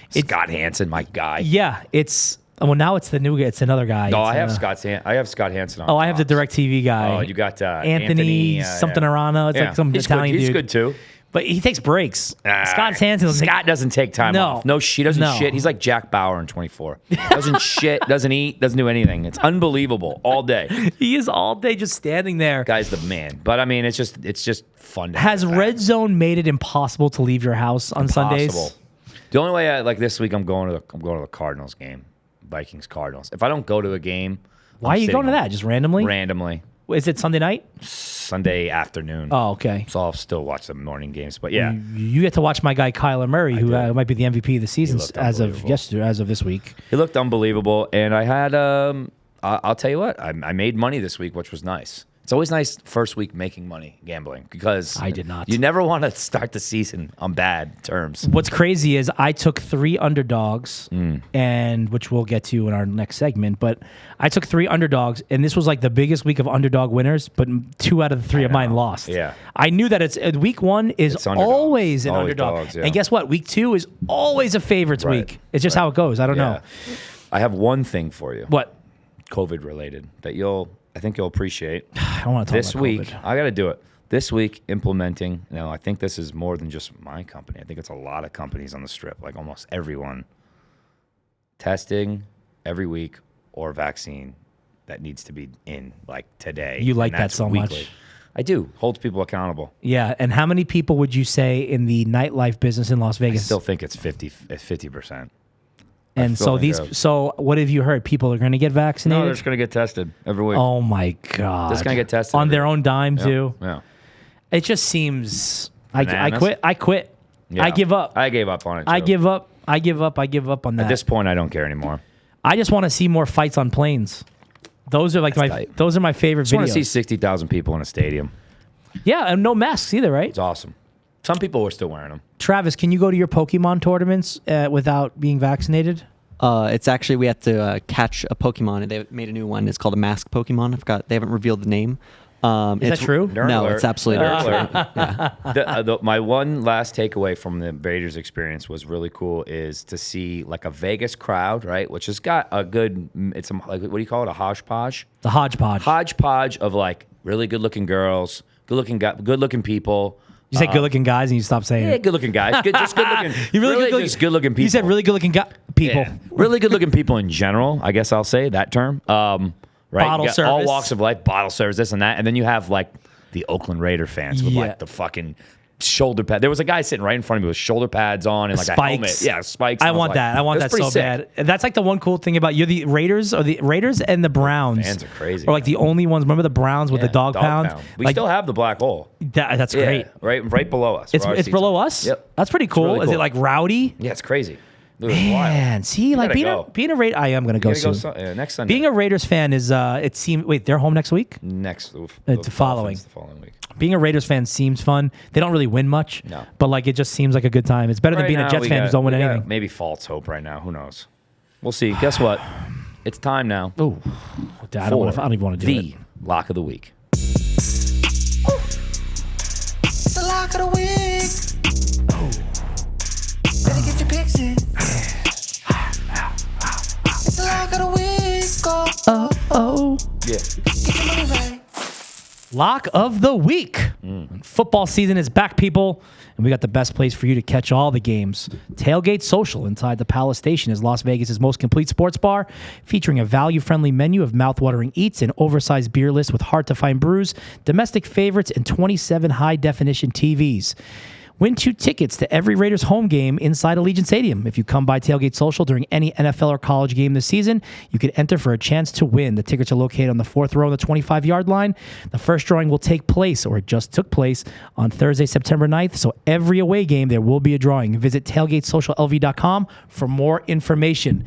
Scott Hansen, my guy. Yeah. Well, now it's another guy. No, I have Scott Hansen on. Oh, I have the DirecTV guy. Oh, you got Anthony something Arana. It's like some Italian dude. He's good too. But he takes breaks. Scott Hansen. Scott doesn't take time off. No, she doesn't shit. He's like Jack Bauer in 24. Doesn't shit, doesn't eat, doesn't do anything. It's unbelievable all day. He is all day just standing there. Guy's the man. But I mean, it's just fun. Has Red Zone made it impossible to leave your house on Sundays? The only way like this week I'm going to the Cardinals game. Vikings Cardinals. If I don't go to a game, why are you going to that? Just randomly? Randomly. Is it Sunday night? Sunday afternoon. Oh, okay. So I'll still watch the morning games, but yeah, you get to watch my guy Kyler Murray, who might be the MVP of the season as of this week. He looked unbelievable, and I had I'll tell you what, I made money this week, which was nice. It's always nice first week making money gambling because I did not. You never want to start the season on bad terms. What's crazy is I took 3 underdogs, and which we'll get to in our next segment. But I took 3 underdogs, and this was like the biggest week of underdog winners. But 2 out of the 3 of mine lost. Yeah, I knew that it's week 1 is always an underdog, dogs, yeah. And guess what? Week 2 is always a favorites week. It's just how it goes. I don't know. I have one thing for you. What? COVID related that I think you'll appreciate. I don't want to talk this about week. COVID. I got to do it this week. Implementing. I think this is more than just my company. I think it's a lot of companies on the strip, like almost everyone. Testing every week or vaccine that needs to be in like today. You like that so weekly. much. I do. Holds people accountable. Yeah, and how many people would you say in the nightlife business in Las Vegas? I still think it's 50%. And so what have you heard? People are going to get vaccinated? No, they're just going to get tested every week. Oh my God. Just going to get tested. On their own dime too? Yeah. It just seems, I quit. Yeah. I give up. I gave up on it. Too. I give up on that. At this point, I don't care anymore. I just want to see more fights on planes. Those are like tight. those are my favorite I want to see videos. 60,000 people in a stadium. Yeah, and no masks either, right? It's awesome. Some people were still wearing them. Travis, can you go to your Pokemon tournaments without being vaccinated? It's actually we have to catch a Pokemon. They made a new one. It's called a masked Pokemon. I forgot. They haven't revealed the name. Is that true? Nerd No, alert. it's absolutely Nerd not true. alert. My one last takeaway from the Raiders experience was really cool is to see like a Vegas crowd, right? Which has got a good, it's a, like, what do you call it? A hodgepodge? The hodgepodge. Hodgepodge of like really good looking girls, good looking people. You said good-looking guys, and you stopped saying Yeah, it. good looking guys. Just good looking. You really just good looking people. You said really good-looking people. Yeah. Really good looking people in general. I guess I'll say that term. Right? Bottle You got all service. walks of life, bottle service, this and that, and then you have like the Oakland Raider fans with Yeah. like the fucking shoulder pad. There was a guy sitting right in front of me with shoulder pads on and like a helmet. Spikes. Yeah, spikes. I And want was that. I want that's that so pretty sick. bad. That's like the one cool thing about you're the Raiders and the Browns. Fans are crazy, Or like the only ones. Remember the Browns with Yeah, the dog pound? We Like, still have the black hole. that's Yeah, great. right below us. It's where our it's seats below are. us. Yep. That's pretty cool. really Is it cool. like rowdy? Yeah, it's crazy. It was Man, wild. see, You like gotta go. being a Raider. I am gonna go You gotta soon. go next Sunday. Being a Raiders fan is it seems. Wait, they're home next week. next It's following. The following week. Being a Raiders fan seems fun. They don't really win much, No. but like it just seems like a good time. It's better than Right being a now, Jets we fan who got- don't win we got anything. Maybe false hope right now. Who knows? We'll see. Guess what? It's time now. Oh, I don't even want to do the it. lock of the week. It's the lock of the week. Better get your picks in. It's the lock of the week. Oh. Yeah. Get your money right. Lock of the week. Football season is back, people, and we got the best place for you to catch all the games. Tailgate Social inside the Palace Station is Las Vegas's most complete sports bar, featuring a value-friendly menu of mouth-watering eats, an oversized beer list with hard-to-find brews, domestic favorites, and 27 high-definition TVs. Win 2 tickets to every Raiders home game inside Allegiant Stadium. If you come by Tailgate Social during any NFL or college game this season, you can enter for a chance to win. The tickets are located on the 4th row on the 25-yard line. The first drawing will take place, or it just took place, on Thursday, September 9th. So every away game, there will be a drawing. Visit tailgatesociallv.com for more information.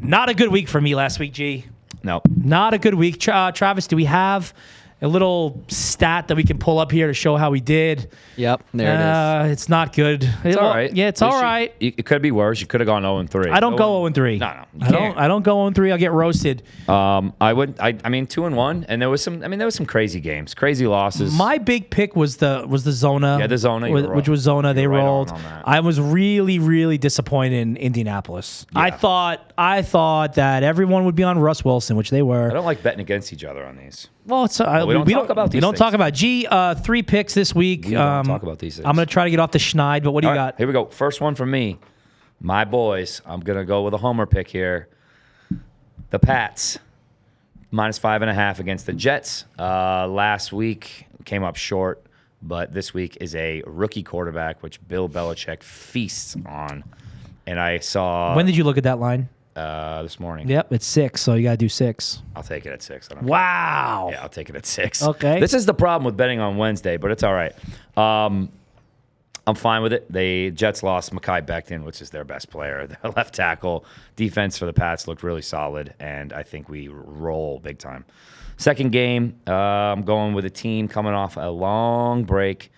Not a good week for me last week, G. No. Not a good week. Travis, do we have a little stat that we can pull up here to show how we did? Yep, there it is. It's not good. It's all right. Yeah, it's At least all right. It could be worse. You could have gone 0-3. I don't go 0-3. No. You I don't go 0-3. I'll get roasted. I mean 2-1, and there was some crazy games, crazy losses. My big pick was the Zona. Yeah, the Zona, you were which was Zona. They right on rolled. that. I was really disappointed in Indianapolis. Yeah. I thought that everyone would be on Russ Wilson, which they were. I don't like betting against each other on these. Well, it's we don't talk about We these don't things. talk about 3 picks this week. We don't talk about these things. I'm gonna try to get off the schneid, but what do you All right, got? here we go. First one from me. My boys. I'm gonna go with a homer pick here. The Pats. -5.5 against the Jets. Last week came up short, but this week is a rookie quarterback, which Bill Belichick feasts on. And I saw When did you look at that line? this morning. Yep, it's 6, so you got to do 6. I'll take it at 6. I don't Wow. Yeah, I'll take it at 6. Okay. This is the problem with betting on Wednesday, but it's all right. I'm fine with it. The Jets lost Mekhi Becton, which is their best player, their left tackle. Defense for the Pats looked really solid, and I think we roll big time. Second game, I'm going with a team coming off a long break.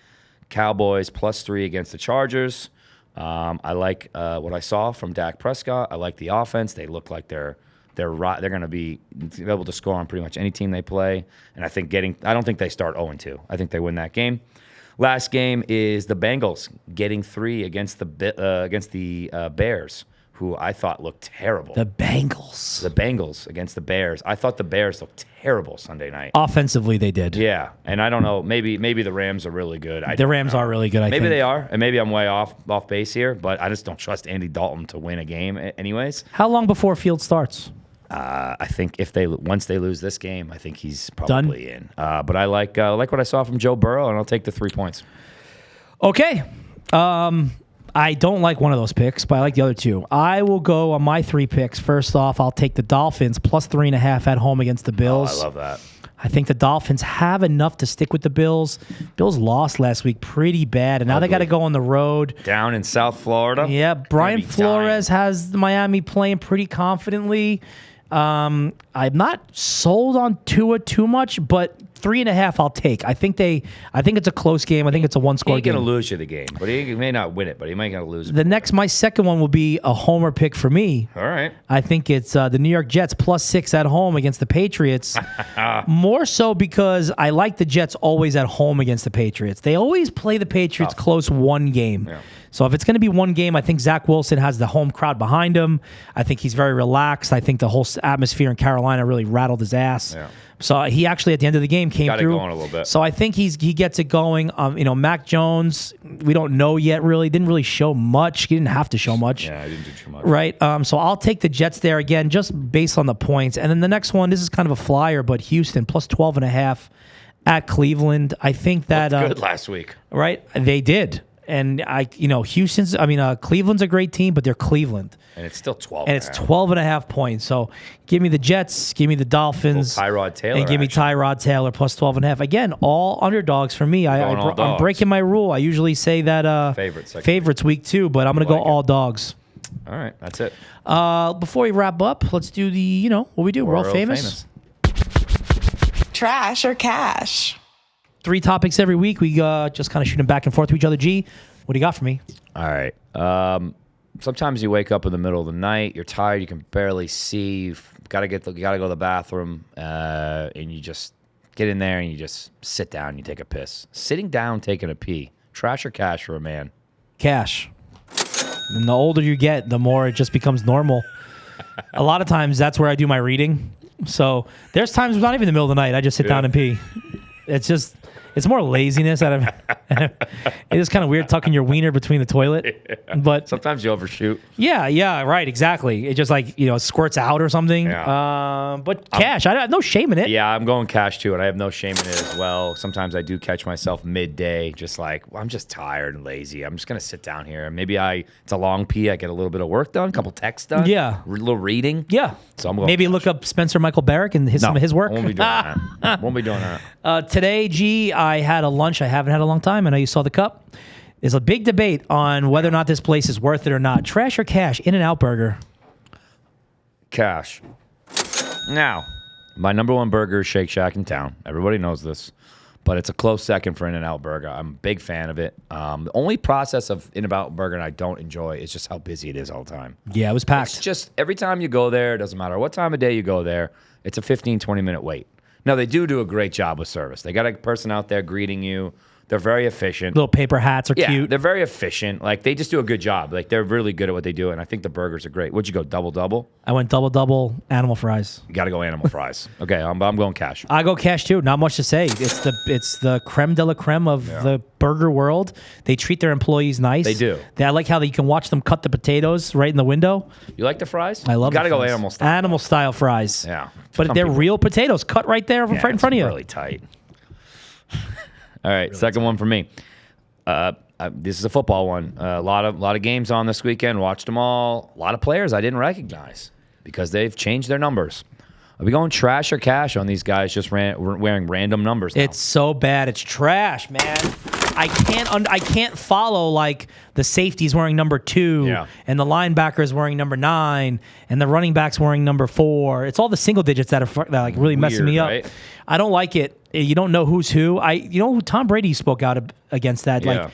Cowboys +3 against the Chargers. I like what I saw from Dak Prescott. I like the offense. They look like they're going to be able to score on pretty much any team they play. And I don't think they start 0-2. I think they win that game. Last game is the Bengals getting 3 against the Bears, who I thought looked terrible. The Bengals. The Bengals against the Bears. I thought the Bears looked terrible Sunday night. Offensively, they did. Yeah, and I don't know. Maybe the Rams are really good. The Rams are really good, I think. Maybe they are, and maybe I'm way off base here, but I just don't trust Andy Dalton to win a game anyways. How long before field starts? I think once they lose this game, I think he's probably in. But I like what I saw from Joe Burrow, and I'll take the 3 points. Okay. I don't like one of those picks, but I like the other 2. I will go on my 3 picks. First off, I'll take the Dolphins +3.5 at home against the Bills. Oh, I love that. I think the Dolphins have enough to stick with the Bills. Bills lost last week pretty bad, and now they got to go on the road. Down in South Florida. Yeah, Brian Gonna be Flores has Miami playing pretty confidently. I'm not sold on Tua too much, but 3.5 I'll take. I think it's a close game. I think it's a He one-score ain't game. gonna lose you the game, but he may not win it, but he might gonna lose it. My second one will be a homer pick for me. All right. I think it's the New York Jets +6 at home against the Patriots. More so because I like the Jets always at home against the Patriots. They always play the Patriots close one game. Yeah. So if it's going to be one game, I think Zach Wilson has the home crowd behind him. I think he's very relaxed. I think the whole atmosphere in Carolina really rattled his ass. Yeah. So he actually at the end of the game came Got it through. going a little bit. So I think he gets it going. Mac Jones, we don't know yet really. Didn't really show much. He didn't have to show much. Yeah, I didn't do too much. Right. So I'll take the Jets there again, just based on the points. And then the next one, this is kind of a flyer, but Houston +12.5 at Cleveland. I think that Good last week. right. They did. And Cleveland's a great team, but they're Cleveland. And it's still 12. And it's 12.5 points. So give me the Jets, give me the Dolphins, Little Tyrod Taylor and give me action. Tyrod Taylor +12.5. Again, all underdogs for me. Going all I'm dogs. breaking my rule. I usually say that favorites week 2, but I'm going to go like it. all dogs. All right, that's it. Before we wrap up, let's do the what we do. World famous. Trash or cash? 3 topics every week. We just kind of shoot them back and forth to each other. G, what do you got for me? All right. Sometimes you wake up in the middle of the night. You're tired. You can barely see. You gotta go to the bathroom, and you just get in there and you just sit down. And you take a piss. Sitting down, taking a pee. Trash or cash for a man? Cash. And the older you get, the more it just becomes normal. A lot of times, that's where I do my reading. So there's times it's not even in the middle of the night. I just sit down and pee. It's more laziness. It is kind of weird tucking your wiener between the toilet. But Sometimes you overshoot. yeah, right, exactly. It just squirts out or something. Yeah. But cash, I have no shame in it. Yeah, I'm going cash too, and I have no shame in it as well. Sometimes I do catch myself midday, just I'm just tired and lazy. I'm just gonna sit down here. Maybe it's a long pee. I get a little bit of work done, a couple texts done. Yeah. A little reading. Yeah. So I'm going maybe cash. look up Spencer Michael Barrick and some of his work. I won't be doing that. Won't be doing that. Today, G, I had a lunch I haven't had a long time. I know you saw the cup. There's a big debate on whether or not this place is worth it or not. Trash or cash? In-N-Out Burger. Cash. Now, my number one burger is Shake Shack in town. Everybody knows this. But it's a close second for In-N-Out Burger. I'm a big fan of it. The only process of In-N-Out Burger I don't enjoy is just how busy it is all the time. Yeah, it was packed. It's just every time you go there, it doesn't matter what time of day you go there, it's a 15, 20-minute wait. Now, they do a great job with service. They got a person out there greeting you. They're very efficient. Little paper hats are Yeah, cute. they're very efficient. They just do a good job. They're really good at what they do, and I think the burgers are great. Would you go double-double? I went double, animal fries. You got to go animal fries. Okay, I'm going cash. I go cash too. Not much to say. It's the creme de la creme of the burger world. They treat their employees nice. They do. I like how you can watch them cut the potatoes right in the window. You like the fries? I love. You got to the go fries. animal style. Animal style fries. Yeah. but Some they're people- real potatoes cut right there, right in front of you. Really tight. All right, second one for me. This is a football one. A lot of games on this weekend. Watched them all. A lot of players I didn't recognize because they've changed their numbers. Are we going trash or cash on these guys just wearing random numbers now? It's so bad. It's trash, man. I can't follow the safeties wearing number 2 Yeah. and the linebackers wearing number 9 and the running backs wearing number 4. It's all the single digits that are really messing me up. Right? I don't like it. You don't know who's who. Tom Brady spoke out against that. Yeah.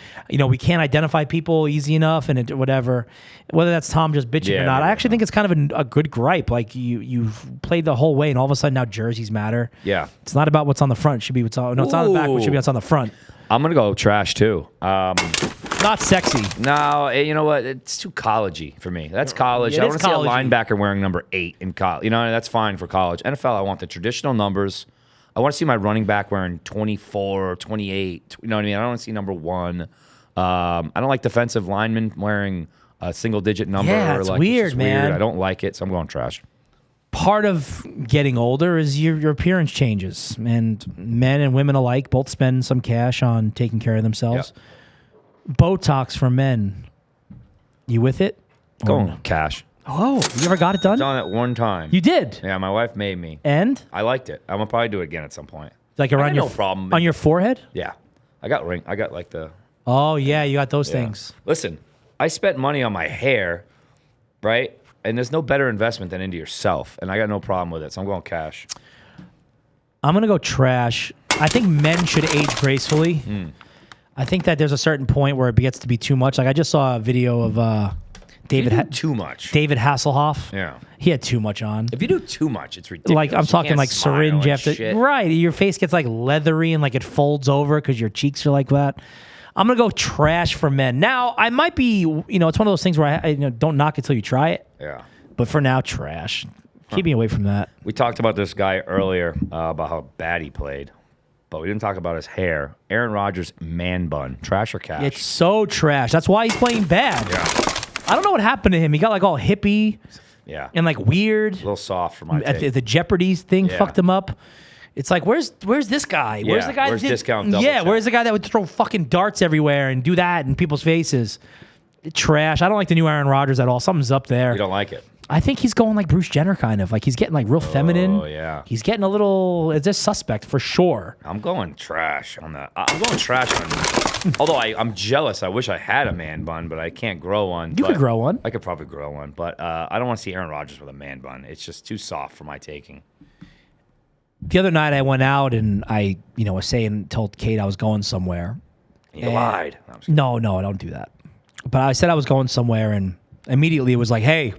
We can't identify people easy enough and whatever. Whether that's Tom just bitching or not, I actually think it's kind of a good gripe. You've played the whole way, and all of a sudden now jerseys matter. Yeah. It's not about what's on the front. It should be what's on. No, it's on the back. What should be what's on the front. I'm gonna go trash too. Not sexy. No, you know what? It's too collegey for me. That's college. It I is want to see a collegey. linebacker wearing number 8 in college. That's fine for college. NFL, I want the traditional numbers. I want to see my running back wearing 24 or 28. You know what I mean? I don't want to see number 1. I don't like defensive linemen wearing a single-digit number. Yeah, it's weird, man. I don't like it, so I'm going trash. Part of getting older is your appearance changes, and men and women alike both spend some cash on taking care of themselves. Yep. Botox for men. You with it? Or Going no? cash. Oh, you ever got it done? Done it one time. You did? Yeah, my wife made me. And? I liked it. I'm gonna probably do it again at some point. Like I around got your no problem. on your forehead? Yeah, I got like the. Oh yeah, you got those Yeah. things. Listen, I spent money on my hair, right? And there's no better investment than into yourself, and I got no problem with it. So I'm going cash. I'm gonna go trash. I think men should age gracefully. I think that there's a certain point where it gets to be too much. Like I just saw a video of David You do too much. David Hasselhoff. Yeah. He had too much on. If you do too much, it's ridiculous. Like I'm You talking can't like smile syringe and after shit. right. Your face gets like leathery and like it folds over because your cheeks are like that. I'm gonna go trash for men. Now I might be, it's one of those things where I don't knock it till you try it. Yeah. But for now, trash. Keep me away from that. We talked about this guy earlier about how bad he played, but we didn't talk about his hair. Aaron Rodgers man bun, trash or cash? It's so trash. That's why he's playing bad. Yeah. I don't know what happened to him. He got like all hippie Yeah. and like weird. A little soft for my At taste. the Jeopardy thing Yeah. fucked him up. It's like, where's this guy? Where's Yeah, the guy? where's that did- Discount Double Yeah, Check? where's the guy that would throw fucking darts everywhere and do that in people's faces? Trash. I don't like the new Aaron Rodgers at all. Something's up there. You don't like it? I think he's going like Bruce Jenner kind of. Like he's getting like real feminine. Oh, yeah. He's getting a little. It's just suspect for sure. I'm going trash on that. I'm going trash on. Although I'm jealous. I wish I had a man bun, but I can't grow one. You but could grow one. I could probably grow one, but I don't want to see Aaron Rodgers with a man bun. It's just too soft for my taking. The other night I went out and I, told Kate I was going somewhere. You lied. No, I'm just kidding. No, I don't do that. But I said I was going somewhere, and immediately it was like, "Hey,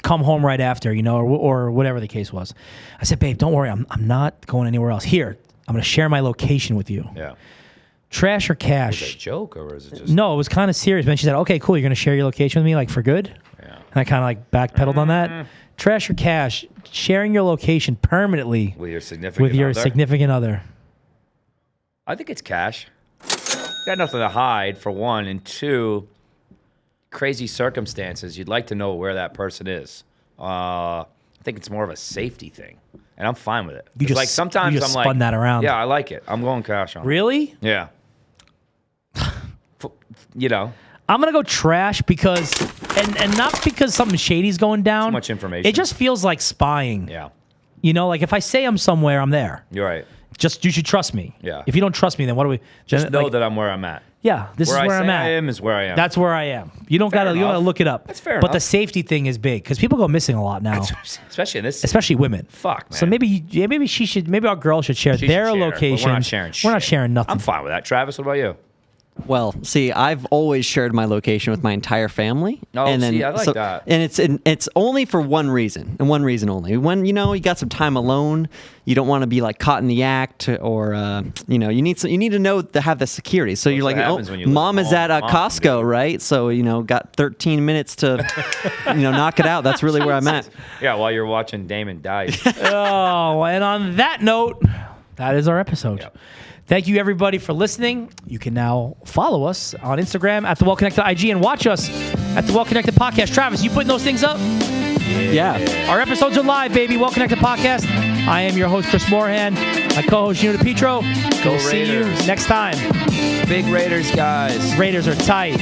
come home right after," or whatever the case was. I said, "Babe, don't worry, I'm not going anywhere else. Here, I'm going to share my location with you. Yeah. Trash or Is it a cash?" joke or is it just? No, it was kind of serious. But then she said, "Okay, cool. You're going to share your location with me, like for good." Yeah. And I kind of like backpedaled on that. Trash or cash? Sharing your location permanently With your significant other? significant other. I think it's cash. Got nothing to hide, for one, and two, crazy circumstances. You'd like to know where that person is. I think it's more of a safety thing, and I'm fine with it. You 'Cause, just- like sometimes you just I'm like, spun that around. Yeah, I like it. I'm going cash on. it. Really? Yeah. I'm gonna go trash because, and not because something shady's going down. Too much information. It just feels like spying. Yeah. Like if I say I'm somewhere, I'm there. You're right. Just you should trust me. Yeah. If you don't trust me, then what do we? Just know that I'm where I'm at. Yeah, this Where is where I I'm say at. I am is where I am. That's where I am. You don't gotta enough. look it up. That's fair But the enough. safety thing is big because people go missing a lot now, especially in this. City. especially women. Fuck, man. So maybe our girl should share She their should share, but location. We're not sharing. We're not shit. sharing nothing. I'm fine with that. Travis, what about you? Well, see, I've always shared my location with my entire family. Oh, and then, see, I like that. And it's only for one reason, and one reason only. When you got some time alone, you don't want to be like caught in the act, or you need to know to have the security. So you're what like, happens when you live mom at is at home. Mom, Costco, dude. right? So got 13 minutes to knock it out. That's really where I'm at. Yeah, while you're watching Damon Dice. Oh, and on that note, that is our episode. Yep. Thank you, everybody, for listening. You can now follow us on Instagram at The Well Connected IG and watch us at The Well Connected Podcast. Travis, you putting those things up? Yeah. Our episodes are live, baby. Well Connected Podcast. I am your host, Chris Moorhan. My co-host, Gino DePietro. Go We'll see you Raiders. next time. Big Raiders, guys. Raiders are tight.